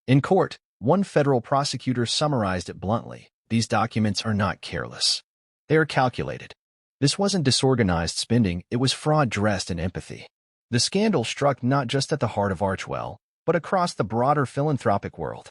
In court, one federal prosecutor summarized it bluntly, "These documents are not careless. They are calculated. This wasn't disorganized spending, it was fraud dressed in empathy." The scandal struck not just at the heart of Archwell, but across the broader philanthropic world.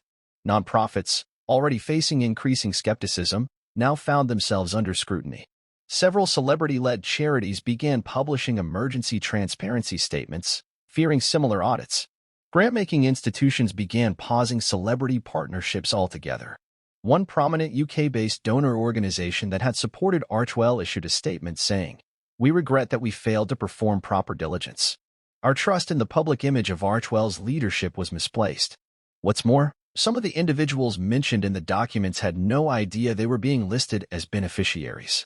Nonprofits, already facing increasing skepticism, now found themselves under scrutiny. Several celebrity-led charities began publishing emergency transparency statements, fearing similar audits. Grant-making institutions began pausing celebrity partnerships altogether. One prominent UK-based donor organization that had supported Archwell issued a statement saying, "We regret that we failed to perform proper diligence. Our trust in the public image of Archwell's leadership was misplaced. What's more, some of the individuals mentioned in the documents had no idea they were being listed as beneficiaries.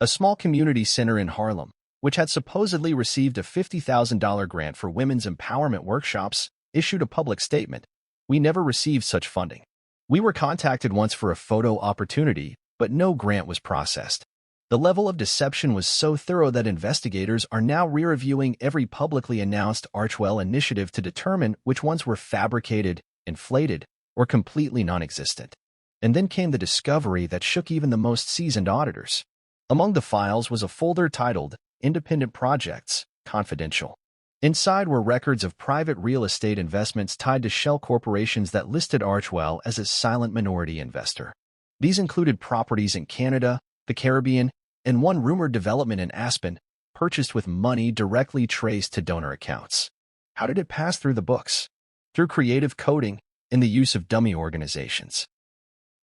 A small community center in Harlem, which had supposedly received a $50,000 grant for women's empowerment workshops, issued a public statement. We never received such funding. We were contacted once for a photo opportunity, but no grant was processed. The level of deception was so thorough that investigators are now re-reviewing every publicly announced Archwell initiative to determine which ones were fabricated, inflated, or completely non-existent. And then came the discovery that shook even the most seasoned auditors. Among the files was a folder titled Independent Projects, Confidential. Inside were records of private real estate investments tied to shell corporations that listed Archwell as a silent minority investor. These included properties in Canada, the Caribbean, and one rumored development in Aspen, purchased with money directly traced to donor accounts. How did it pass through the books? Through creative coding and the use of dummy organizations.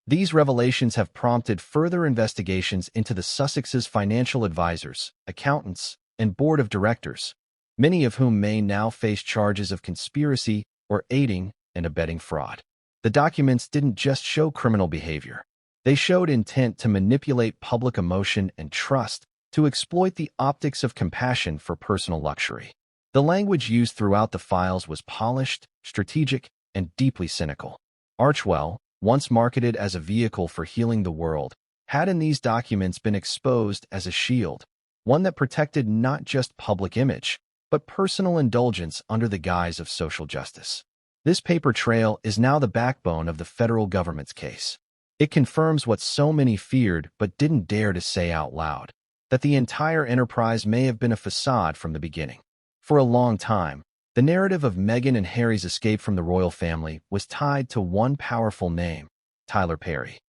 These revelations have prompted further investigations into the Sussex's financial advisors, accountants, and board of directors, many of whom may now face charges of conspiracy or aiding and abetting fraud. The documents didn't just show criminal behavior. They showed intent to manipulate public emotion and trust, to exploit the optics of compassion for personal luxury. The language used throughout the files was polished, strategic, and deeply cynical. Archwell, once marketed as a vehicle for healing the world, had in these documents been exposed as a shield, one that protected not just public image, but personal indulgence under the guise of social justice. This paper trail is now the backbone of the federal government's case. It confirms what so many feared but didn't dare to say out loud, that the entire enterprise may have been a facade from the beginning. For a long time, the narrative of Meghan and Harry's escape from the royal family was tied to one powerful name, Tyler Perry.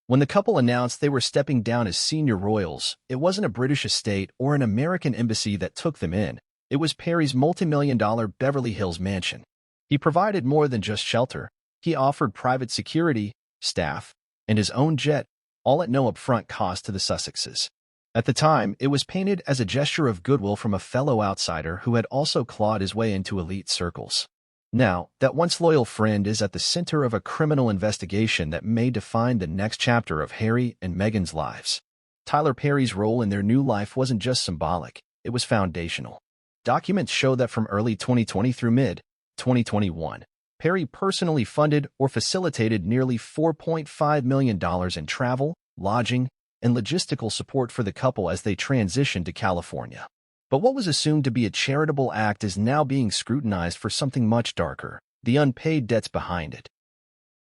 When the couple announced they were stepping down as senior royals, it wasn't a British estate or an American embassy that took them in. It was Perry's multi-million-dollar Beverly Hills mansion. He provided more than just shelter. He offered private security, staff, and his own jet, all at no upfront cost to the Sussexes. At the time, it was painted as a gesture of goodwill from a fellow outsider who had also clawed his way into elite circles. Now, that once loyal friend is at the center of a criminal investigation that may define the next chapter of Harry and Meghan's lives. Tyler Perry's role in their new life wasn't just symbolic, it was foundational. Documents show that from early 2020 through mid-2021, Perry personally funded or facilitated nearly $4.5 million in travel, lodging, and logistical support for the couple as they transitioned to California. But what was assumed to be a charitable act is now being scrutinized for something much darker, the unpaid debts behind it.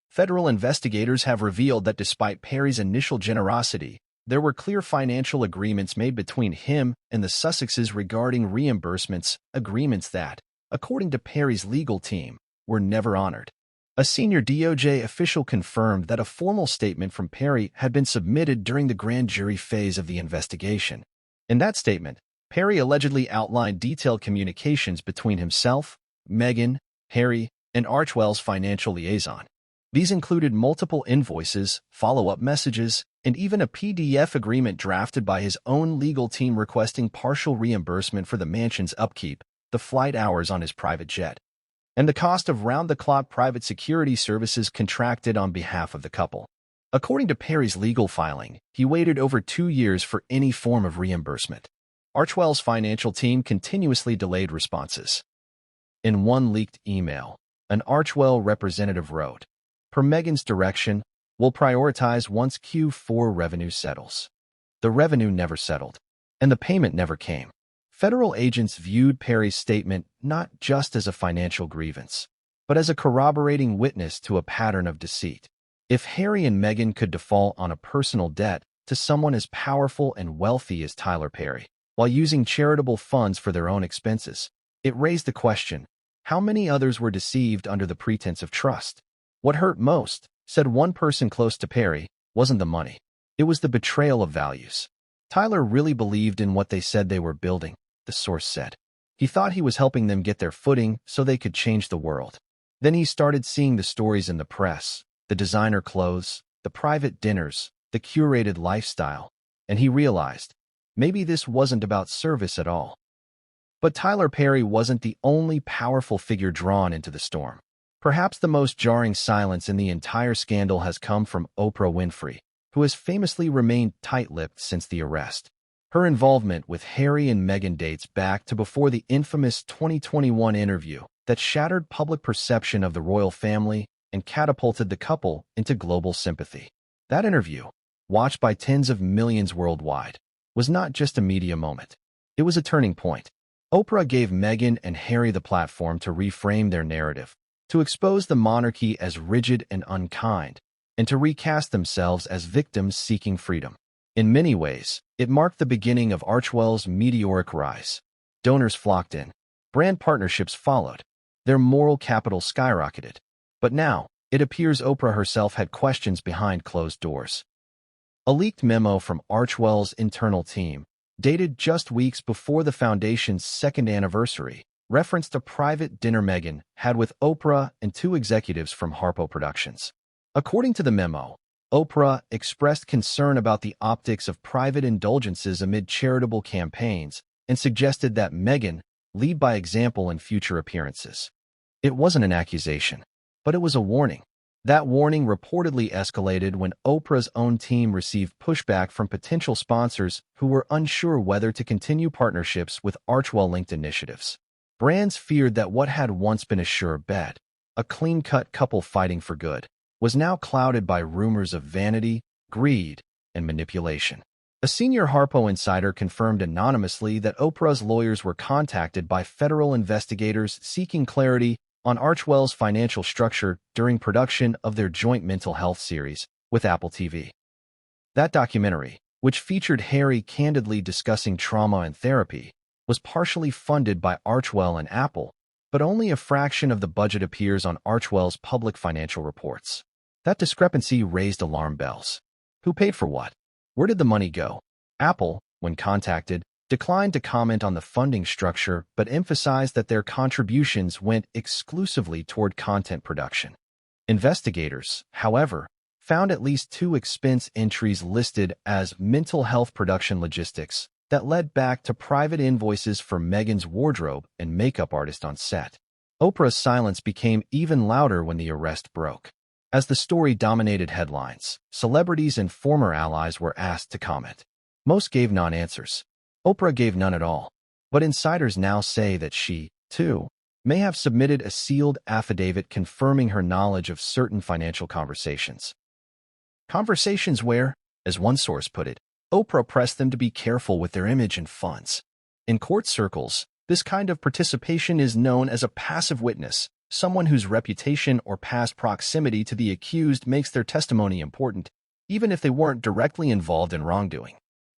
Federal investigators have revealed that despite Perry's initial generosity, there were clear financial agreements made between him and the Sussexes regarding reimbursements, agreements that, according to Perry's legal team, were never honored. A senior DOJ official confirmed that a formal statement from Perry had been submitted during the grand jury phase of the investigation. In that statement, Perry allegedly outlined detailed communications between himself, Meghan, Harry, and Archwell's financial liaison. These included multiple invoices, follow-up messages, and even a PDF agreement drafted by his own legal team requesting partial reimbursement for the mansion's upkeep, the flight hours on his private jet, and the cost of round-the-clock private security services contracted on behalf of the couple. According to Perry's legal filing, he waited over 2 years for any form of reimbursement. Archwell's financial team continuously delayed responses. In one leaked email, an Archwell representative wrote, "Per Meghan's direction, we'll prioritize once Q4 revenue settles." The revenue never settled, and the payment never came. Federal agents viewed Perry's statement not just as a financial grievance, but as a corroborating witness to a pattern of deceit. If Harry and Meghan could default on a personal debt to someone as powerful and wealthy as Tyler Perry, while using charitable funds for their own expenses, it raised the question, how many others were deceived under the pretense of trust? What hurt most, said one person close to Perry, wasn't the money. It was the betrayal of values. Tyler really believed in what they said they were building, the source said. He thought he was helping them get their footing so they could change the world. Then he started seeing the stories in the press, the designer clothes, the private dinners, the curated lifestyle, and he realized, maybe this wasn't about service at all. But Tyler Perry wasn't the only powerful figure drawn into the storm. Perhaps the most jarring silence in the entire scandal has come from Oprah Winfrey, who has famously remained tight-lipped since the arrest. Her involvement with Harry and Meghan dates back to before the infamous 2021 interview that shattered public perception of the royal family and catapulted the couple into global sympathy. That interview, watched by tens of millions worldwide, was not just a media moment. It was a turning point. Oprah gave Meghan and Harry the platform to reframe their narrative, to expose the monarchy as rigid and unkind, and to recast themselves as victims seeking freedom. In many ways, it marked the beginning of Archewell's meteoric rise. Donors flocked in. Brand partnerships followed. Their moral capital skyrocketed. But now, it appears Oprah herself had questions behind closed doors. A leaked memo from Archewell's internal team, dated just weeks before the foundation's second anniversary, referenced a private dinner Meghan had with Oprah and two executives from Harpo Productions. According to the memo, Oprah expressed concern about the optics of private indulgences amid charitable campaigns and suggested that Meghan lead by example in future appearances. It wasn't an accusation, but it was a warning. That warning reportedly escalated when Oprah's own team received pushback from potential sponsors who were unsure whether to continue partnerships with Archewell-linked initiatives. Brands feared that what had once been a sure bet, a clean-cut couple fighting for good, was now clouded by rumors of vanity, greed, and manipulation. A senior Harpo insider confirmed anonymously that Oprah's lawyers were contacted by federal investigators seeking clarity on Archewell's financial structure during production of their joint mental health series with Apple TV. That documentary, which featured Harry candidly discussing trauma and therapy, was partially funded by Archewell and Apple, but only a fraction of the budget appears on Archewell's public financial reports. That discrepancy raised alarm bells. Who paid for what? Where did the money go? Apple, when contacted, declined to comment on the funding structure but emphasized that their contributions went exclusively toward content production. Investigators, however, found at least two expense entries listed as mental health production logistics that led back to private invoices for Meghan's wardrobe and makeup artist on set. Oprah's silence became even louder when the arrest broke. As the story dominated headlines, celebrities and former allies were asked to comment. Most gave non-answers. Oprah gave none at all. But insiders now say that she, too, may have submitted a sealed affidavit confirming her knowledge of certain financial conversations. Conversations where, as one source put it, Oprah pressed them to be careful with their image and funds. In court circles, this kind of participation is known as a passive witness, someone whose reputation or past proximity to the accused makes their testimony important, even if they weren't directly involved in wrongdoing.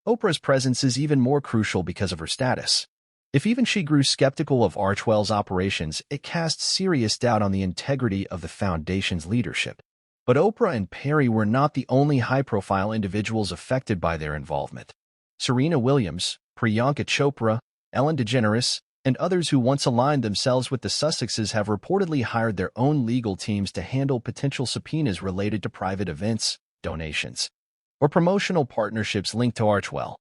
Oprah's presence is even more crucial because of her status. If even she grew skeptical of Archewell's operations, it cast serious doubt on the integrity of the foundation's leadership. But Oprah and Perry were not the only high-profile individuals affected by their involvement. Serena Williams, Priyanka Chopra, Ellen DeGeneres, and others who once aligned themselves with the Sussexes have reportedly hired their own legal teams to handle potential subpoenas related to private events, donations, or promotional partnerships linked to Archewell.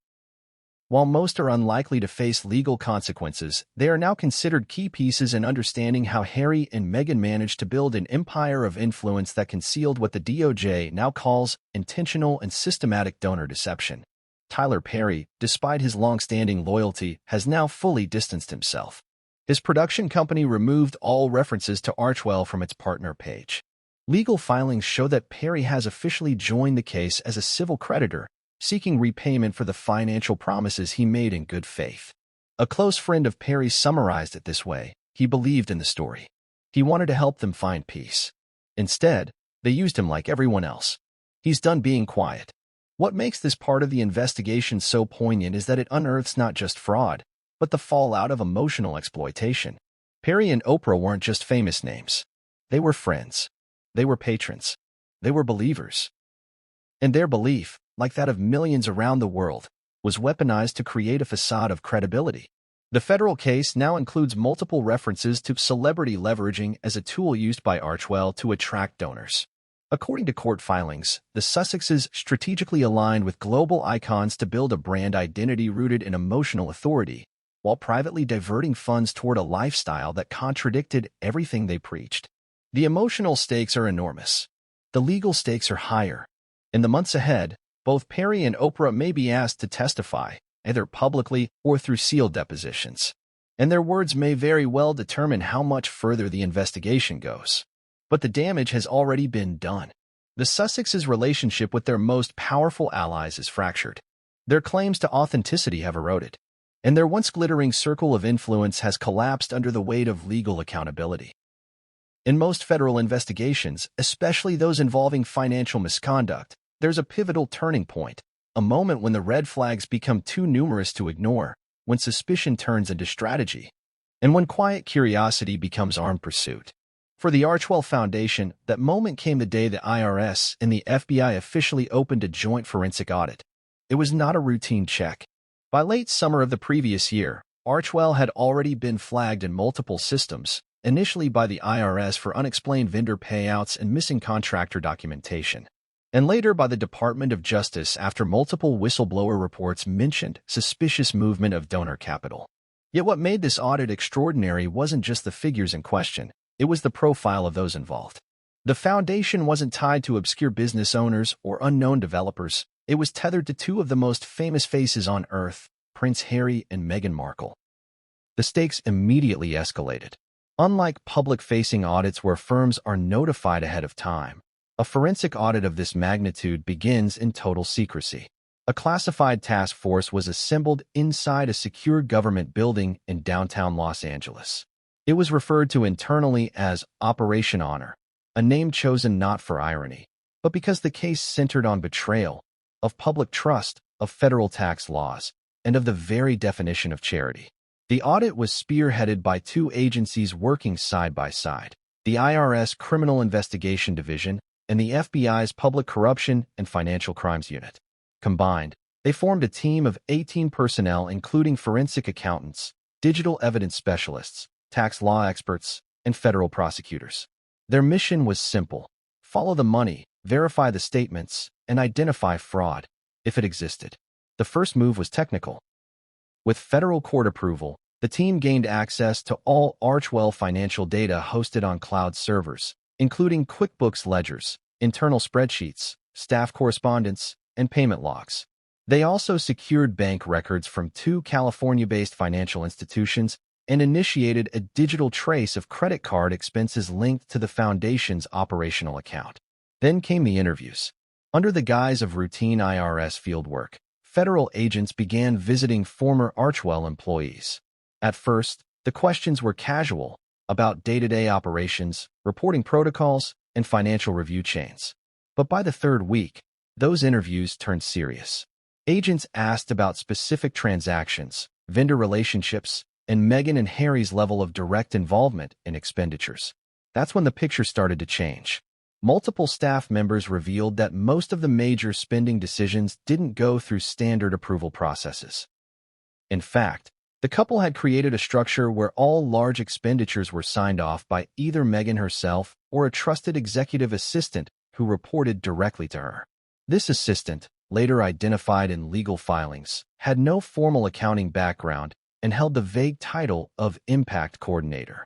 While most are unlikely to face legal consequences, they are now considered key pieces in understanding how Harry and Meghan managed to build an empire of influence that concealed what the DOJ now calls intentional and systematic donor deception. Tyler Perry, despite his long-standing loyalty, has now fully distanced himself. His production company removed all references to Archewell from its partner page. Legal filings show that Perry has officially joined the case as a civil creditor, seeking repayment for the financial promises he made in good faith. A close friend of Perry summarized it this way: he believed in the story. He wanted to help them find peace. Instead, they used him like everyone else. He's done being quiet. What makes this part of the investigation so poignant is that it unearths not just fraud, but the fallout of emotional exploitation. Perry and Oprah weren't just famous names. They were friends. They were patrons. They were believers. And their belief, like that of millions around the world, was weaponized to create a facade of credibility. The federal case now includes multiple references to celebrity leveraging as a tool used by Archewell to attract donors. According to court filings, the Sussexes strategically aligned with global icons to build a brand identity rooted in emotional authority, while privately diverting funds toward a lifestyle that contradicted everything they preached. The emotional stakes are enormous. The legal stakes are higher. In the months ahead, both Perry and Oprah may be asked to testify, either publicly or through sealed depositions. And their words may very well determine how much further the investigation goes. But the damage has already been done. The Sussexes' relationship with their most powerful allies is fractured. Their claims to authenticity have eroded, and their once glittering circle of influence has collapsed under the weight of legal accountability. In most federal investigations, especially those involving financial misconduct, there's a pivotal turning point, a moment when the red flags become too numerous to ignore, when suspicion turns into strategy, and when quiet curiosity becomes armed pursuit. For the Archwell Foundation, that moment came the day the IRS and the FBI officially opened a joint forensic audit. It was not a routine check. By late summer of the previous year, Archwell had already been flagged in multiple systems, initially by the IRS for unexplained vendor payouts and missing contractor documentation, and later by the Department of Justice after multiple whistleblower reports mentioned suspicious movement of donor capital. Yet what made this audit extraordinary wasn't just the figures in question, it was the profile of those involved. The foundation wasn't tied to obscure business owners or unknown developers. It was tethered to two of the most famous faces on Earth, Prince Harry and Meghan Markle. The stakes immediately escalated. Unlike public-facing audits where firms are notified ahead of time, a forensic audit of this magnitude begins in total secrecy. A classified task force was assembled inside a secure government building in downtown Los Angeles. It was referred to internally as Operation Honor, a name chosen not for irony, but because the case centered on betrayal of public trust, of federal tax laws, and of the very definition of charity. The audit was spearheaded by two agencies working side by side, the IRS Criminal Investigation Division and the FBI's Public Corruption and Financial Crimes Unit. Combined, they formed a team of 18 personnel including forensic accountants, digital evidence specialists, tax law experts, and federal prosecutors. Their mission was simple: follow the money, verify the statements, and identify fraud, if it existed. The first move was technical. With federal court approval, the team gained access to all Archwell financial data hosted on cloud servers, including QuickBooks ledgers, internal spreadsheets, staff correspondence, and payment logs. They also secured bank records from two California-based financial institutions and initiated a digital trace of credit card expenses linked to the foundation's operational account. Then came the interviews. Under the guise of routine IRS fieldwork, federal agents began visiting former Archwell employees. At first, the questions were casual, about day-to-day operations, reporting protocols, and financial review chains. But by the third week, those interviews turned serious. Agents asked about specific transactions, vendor relationships, and Meghan and Harry's level of direct involvement in expenditures. That's when the picture started to change. Multiple staff members revealed that most of the major spending decisions didn't go through standard approval processes. In fact, the couple had created a structure where all large expenditures were signed off by either Meghan herself or a trusted executive assistant who reported directly to her. This assistant, later identified in legal filings, had no formal accounting background and held the vague title of Impact Coordinator.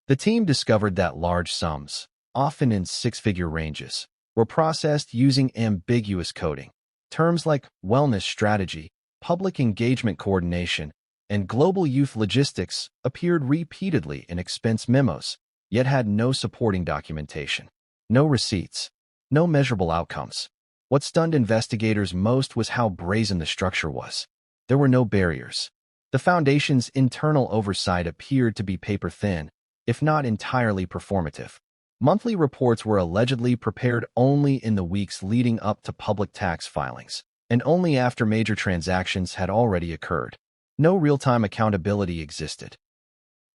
The team discovered that large sums, often in six-figure ranges, were processed using ambiguous coding. Terms like wellness strategy, public engagement coordination, and global youth logistics appeared repeatedly in expense memos, yet had no supporting documentation, no receipts, no measurable outcomes. What stunned investigators most was how brazen the structure was. There were no barriers. The foundation's internal oversight appeared to be paper-thin, if not entirely performative. Monthly reports were allegedly prepared only in the weeks leading up to public tax filings, and only after major transactions had already occurred. No real-time accountability existed.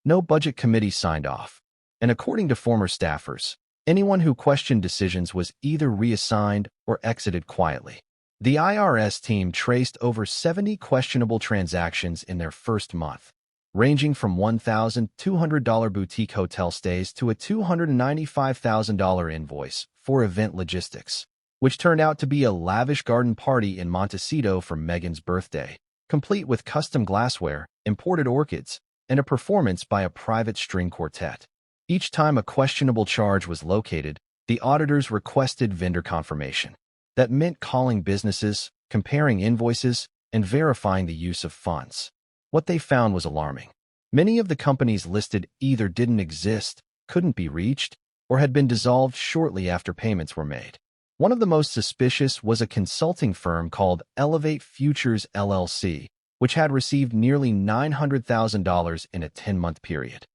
No budget committee signed off. And according to former staffers, anyone who questioned decisions was either reassigned or exited quietly. The IRS team traced over 70 questionable transactions in their first month, ranging from $1,200 boutique hotel stays to a $295,000 invoice for event logistics, which turned out to be a lavish garden party in Montecito for Meghan's birthday. complete with custom glassware, imported orchids, and a performance by a private string quartet. Each time a questionable charge was located, the auditors requested vendor confirmation. That meant calling businesses, comparing invoices, and verifying the use of funds. What they found was alarming. Many of the companies listed either didn't exist, couldn't be reached, or had been dissolved shortly after payments were made. One of the most suspicious was a consulting firm called Elevate Futures LLC, which had received nearly $900,000 in a 10-month period.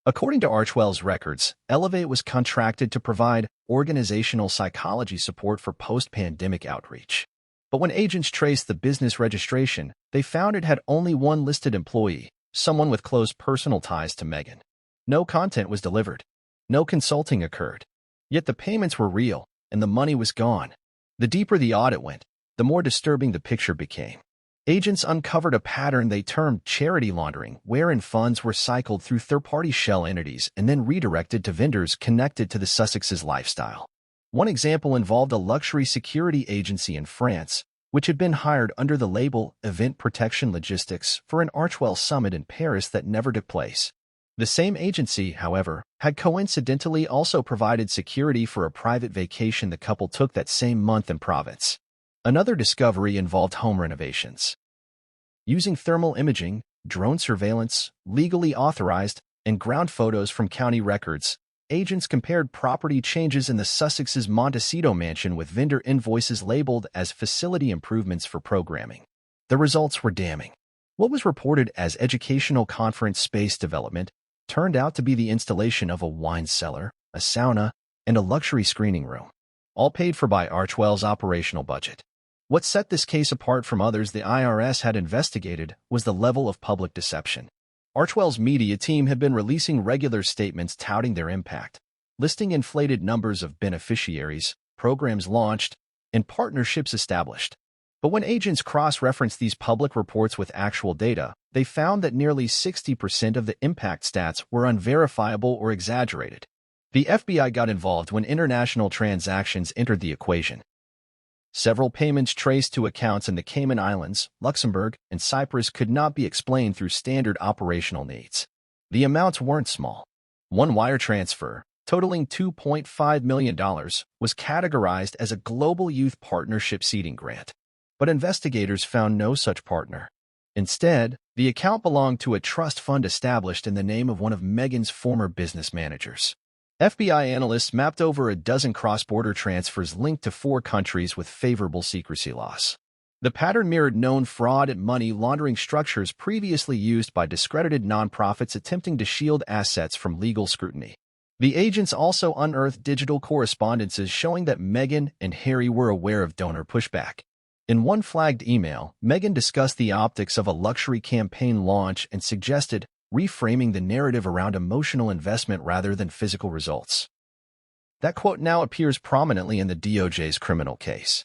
According to Archwell's records, Elevate was contracted to provide organizational psychology support for post-pandemic outreach. But when agents traced the business registration, they found it had only one listed employee, someone with close personal ties to Meghan. No content was delivered. No consulting occurred. Yet the payments were real, and the money was gone. The deeper the audit went, the more disturbing the picture became. Agents uncovered a pattern they termed charity laundering, wherein funds were cycled through third-party shell entities and then redirected to vendors connected to the Sussexes' lifestyle. One example involved a luxury security agency in France, which had been hired under the label Event Protection Logistics for an Archwell summit in Paris that never took place. The same agency, however, had coincidentally also provided security for a private vacation the couple took that same month in Provence. Another discovery involved home renovations. Using thermal imaging, drone surveillance, legally authorized, and ground photos from county records, agents compared property changes in the Sussexes' Montecito mansion with vendor invoices labeled as facility improvements for programming. The results were damning. What was reported as educational conference space development turned out to be the installation of a wine cellar, a sauna, and a luxury screening room, all paid for by Archwell's operational budget. What set this case apart from others the IRS had investigated was the level of public deception. Archwell's media team had been releasing regular statements touting their impact, listing inflated numbers of beneficiaries, programs launched, and partnerships established. But when agents cross-referenced these public reports with actual data, they found that nearly 60% of the impact stats were unverifiable or exaggerated. The FBI got involved when international transactions entered the equation. Several payments traced to accounts in the Cayman Islands, Luxembourg, and Cyprus could not be explained through standard operational needs. The amounts weren't small. One wire transfer, totaling $2.5 million, was categorized as a Global Youth Partnership seeding grant. But investigators found no such partner. Instead, the account belonged to a trust fund established in the name of one of Meghan's former business managers. FBI analysts mapped over a dozen cross-border transfers linked to 4 countries with favorable secrecy laws. The pattern mirrored known fraud and money laundering structures previously used by discredited nonprofits attempting to shield assets from legal scrutiny. The agents also unearthed digital correspondences showing that Meghan and Harry were aware of donor pushback. In one flagged email, Meghan discussed the optics of a luxury campaign launch and suggested reframing the narrative around emotional investment rather than physical results. That quote now appears prominently in the DOJ's criminal case.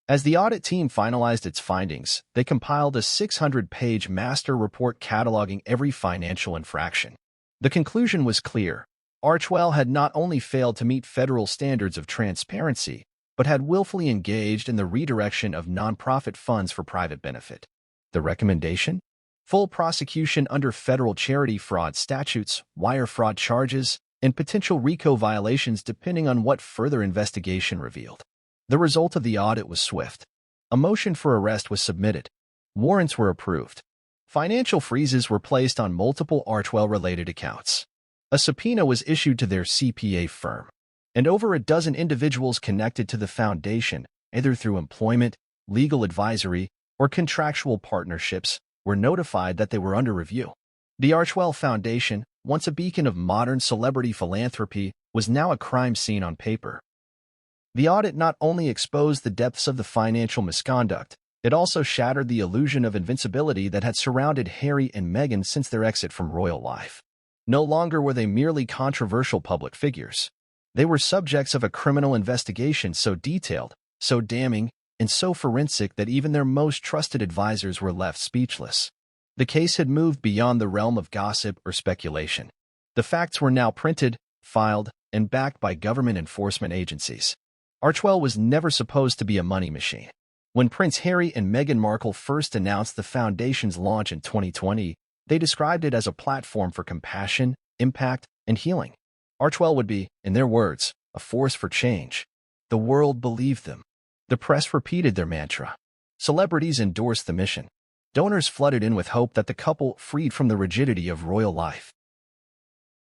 As the audit team finalized its findings, they compiled a 600-page master report cataloging every financial infraction. The conclusion was clear. Archwell had not only failed to meet federal standards of transparency, but had willfully engaged in the redirection of nonprofit funds for private benefit. The recommendation? Full prosecution under federal charity fraud statutes, wire fraud charges, and potential RICO violations depending on what further investigation revealed. The result of the audit was swift. A motion for arrest was submitted. Warrants were approved. Financial freezes were placed on multiple Archwell-related accounts. A subpoena was issued to their CPA firm. And over a dozen individuals connected to the foundation, either through employment, legal advisory, or contractual partnerships, were notified that they were under review. The Archwell Foundation, once a beacon of modern celebrity philanthropy, was now a crime scene on paper. The audit not only exposed the depths of the financial misconduct, it also shattered the illusion of invincibility that had surrounded Harry and Meghan since their exit from royal life. No longer were they merely controversial public figures. They were subjects of a criminal investigation so detailed, so damning, and so forensic that even their most trusted advisors were left speechless. The case had moved beyond the realm of gossip or speculation. The facts were now printed, filed, and backed by government enforcement agencies. Archwell was never supposed to be a money machine. When Prince Harry and Meghan Markle first announced the foundation's launch in 2020, they described it as a platform for compassion, impact, and healing. Archewell would be, in their words, a force for change. The world believed them. The press repeated their mantra. Celebrities endorsed the mission. Donors flooded in with hope that the couple, freed from the rigidity of royal life,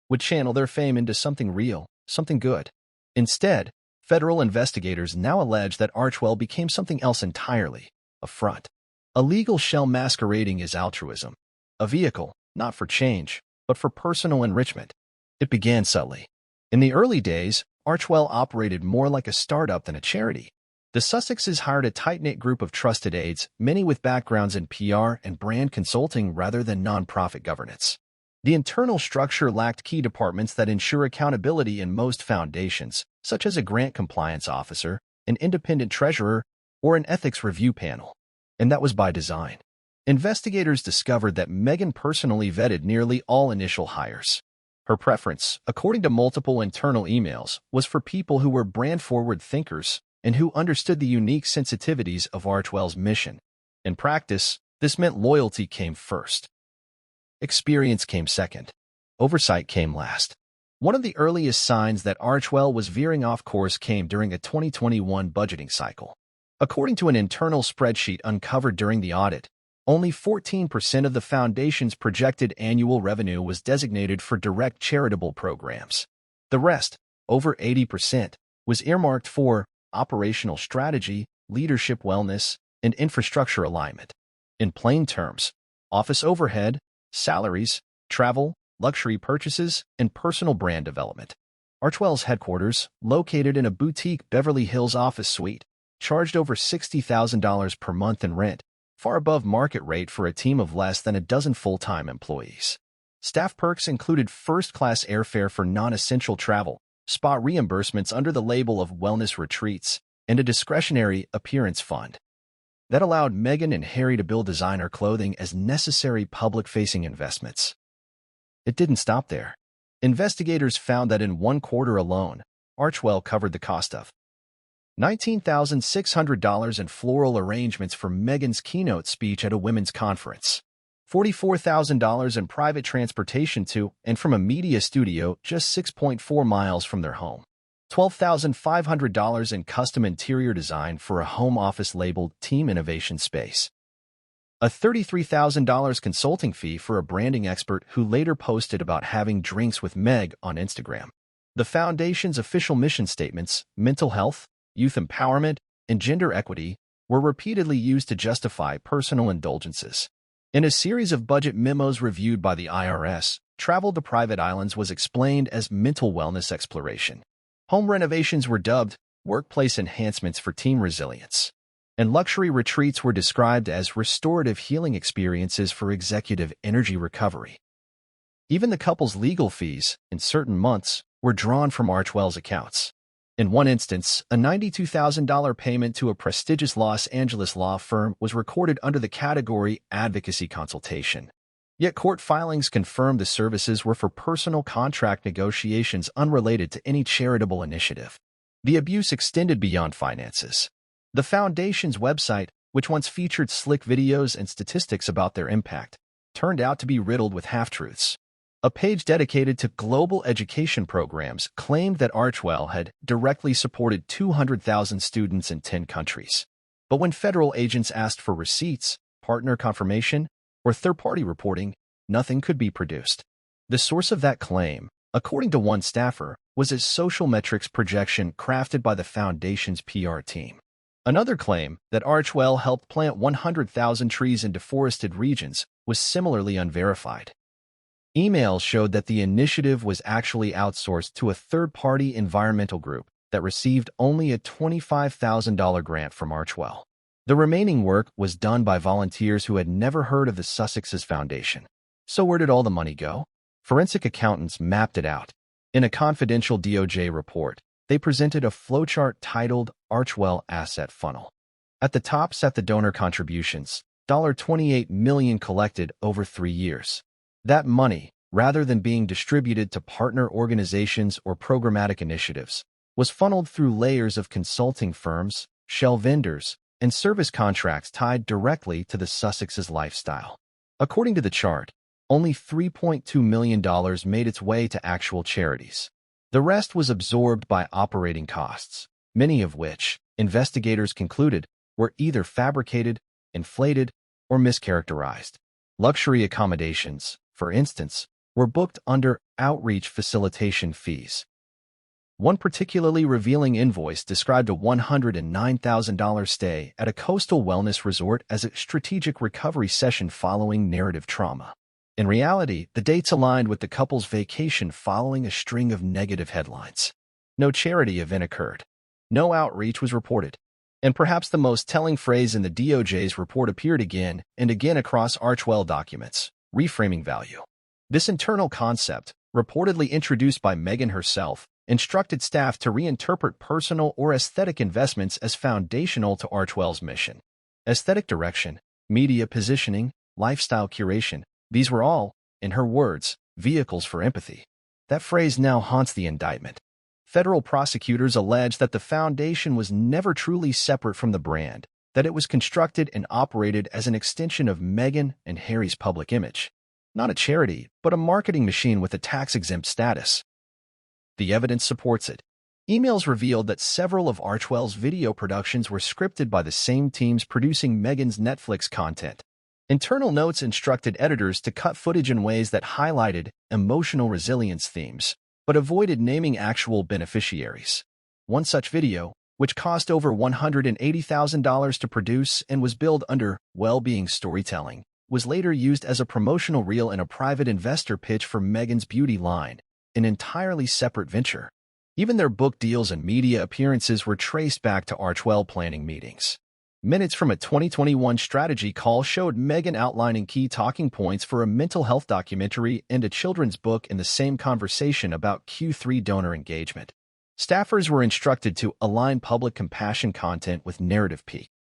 would channel their fame into something real, something good. Instead, federal investigators now allege that Archewell became something else entirely, a front. A legal shell masquerading as altruism. A vehicle, not for change, but for personal enrichment. It began subtly. In the early days, Archewell operated more like a startup than a charity. The Sussexes hired a tight-knit group of trusted aides, many with backgrounds in PR and brand consulting rather than nonprofit governance. The internal structure lacked key departments that ensure accountability in most foundations, such as a grant compliance officer, an independent treasurer, or an ethics review panel. And that was by design. Investigators discovered that Meghan personally vetted nearly all initial hires. Her preference, according to multiple internal emails, was for people who were brand-forward thinkers and who understood the unique sensitivities of Archewell's mission. In practice, this meant loyalty came first. Experience came second. Oversight came last. One of the earliest signs that Archewell was veering off course came during a 2021 budgeting cycle. According to an internal spreadsheet uncovered during the audit, only 14% of the foundation's projected annual revenue was designated for direct charitable programs. The rest, over 80%, was earmarked for operational strategy, leadership wellness, and infrastructure alignment. In plain terms, office overhead, salaries, travel, luxury purchases, and personal brand development. Archewell's headquarters, located in a boutique Beverly Hills office suite, charged over $60,000 per month in rent, far above market rate for a team of less than a dozen full-time employees. Staff perks included first-class airfare for non-essential travel, spa reimbursements under the label of wellness retreats, and a discretionary appearance fund that allowed Meghan and Harry to build designer clothing as necessary public-facing investments. It didn't stop there. Investigators found that in one quarter alone, Archewell covered the cost of $19,600 in floral arrangements for Meghan's keynote speech at a women's conference, $44,000 in private transportation to and from a media studio just 6.4 miles from their home, $12,500 in custom interior design for a home office labeled Team Innovation Space, a $33,000 consulting fee for a branding expert who later posted about having drinks with Meg on Instagram. The foundation's official mission statements, mental health, youth empowerment, and gender equity, were repeatedly used to justify personal indulgences. In a series of budget memos reviewed by the IRS, travel to private islands was explained as mental wellness exploration. Home renovations were dubbed workplace enhancements for team resilience, and luxury retreats were described as restorative healing experiences for executive energy recovery. Even the couple's legal fees, in certain months, were drawn from Archewell's accounts. In one instance, a $92,000 payment to a prestigious Los Angeles law firm was recorded under the category advocacy consultation. Yet court filings confirmed the services were for personal contract negotiations unrelated to any charitable initiative. The abuse extended beyond finances. The foundation's website, which once featured slick videos and statistics about their impact, turned out to be riddled with half-truths. A page dedicated to global education programs claimed that Archewell had directly supported 200,000 students in 10 countries. But when federal agents asked for receipts, partner confirmation, or third-party reporting, nothing could be produced. The source of that claim, according to one staffer, was a social metrics projection crafted by the foundation's PR team. Another claim, that Archewell helped plant 100,000 trees in deforested regions, was similarly unverified. Emails showed that the initiative was actually outsourced to a third-party environmental group that received only a $25,000 grant from Archewell. The remaining work was done by volunteers who had never heard of the Sussexes Foundation. So where did all the money go? Forensic accountants mapped it out. In a confidential DOJ report, they presented a flowchart titled Archewell Asset Funnel. At the top sat the donor contributions, $28 million collected over 3 years. That money, rather than being distributed to partner organizations or programmatic initiatives, was funneled through layers of consulting firms, shell vendors, and service contracts tied directly to the Sussex's lifestyle. According to the chart, only $3.2 million made its way to actual charities. The rest was absorbed by operating costs, many of which, investigators concluded, were either fabricated, inflated, or mischaracterized. Luxury accommodations, for instance, were booked under outreach facilitation fees. One particularly revealing invoice described a $109,000 stay at a coastal wellness resort as a strategic recovery session following narrative trauma. In reality, the dates aligned with the couple's vacation following a string of negative headlines. No charity event occurred. No outreach was reported. And perhaps the most telling phrase in the DOJ's report appeared again and again across Archwell documents: reframing value. This internal concept, reportedly introduced by Meghan herself, instructed staff to reinterpret personal or aesthetic investments as foundational to Archwell's mission. Aesthetic direction, media positioning, lifestyle curation, these were all, in her words, vehicles for empathy. That phrase now haunts the indictment. Federal prosecutors allege that the foundation was never truly separate from the brand, that it was constructed and operated as an extension of Meghan and Harry's public image. Not a charity, but a marketing machine with a tax-exempt status. The evidence supports it. Emails revealed that several of Archwell's video productions were scripted by the same teams producing Meghan's Netflix content. Internal notes instructed editors to cut footage in ways that highlighted emotional resilience themes, but avoided naming actual beneficiaries. One such video, which cost over $180,000 to produce and was billed under well-being storytelling, was later used as a promotional reel in a private investor pitch for Meghan's beauty line, an entirely separate venture. Even their book deals and media appearances were traced back to Archwell planning meetings. Minutes from a 2021 strategy call showed Meghan outlining key talking points for a mental health documentary and a children's book in the same conversation about Q3 donor engagement. Staffers were instructed to align public compassion content with narrative peak.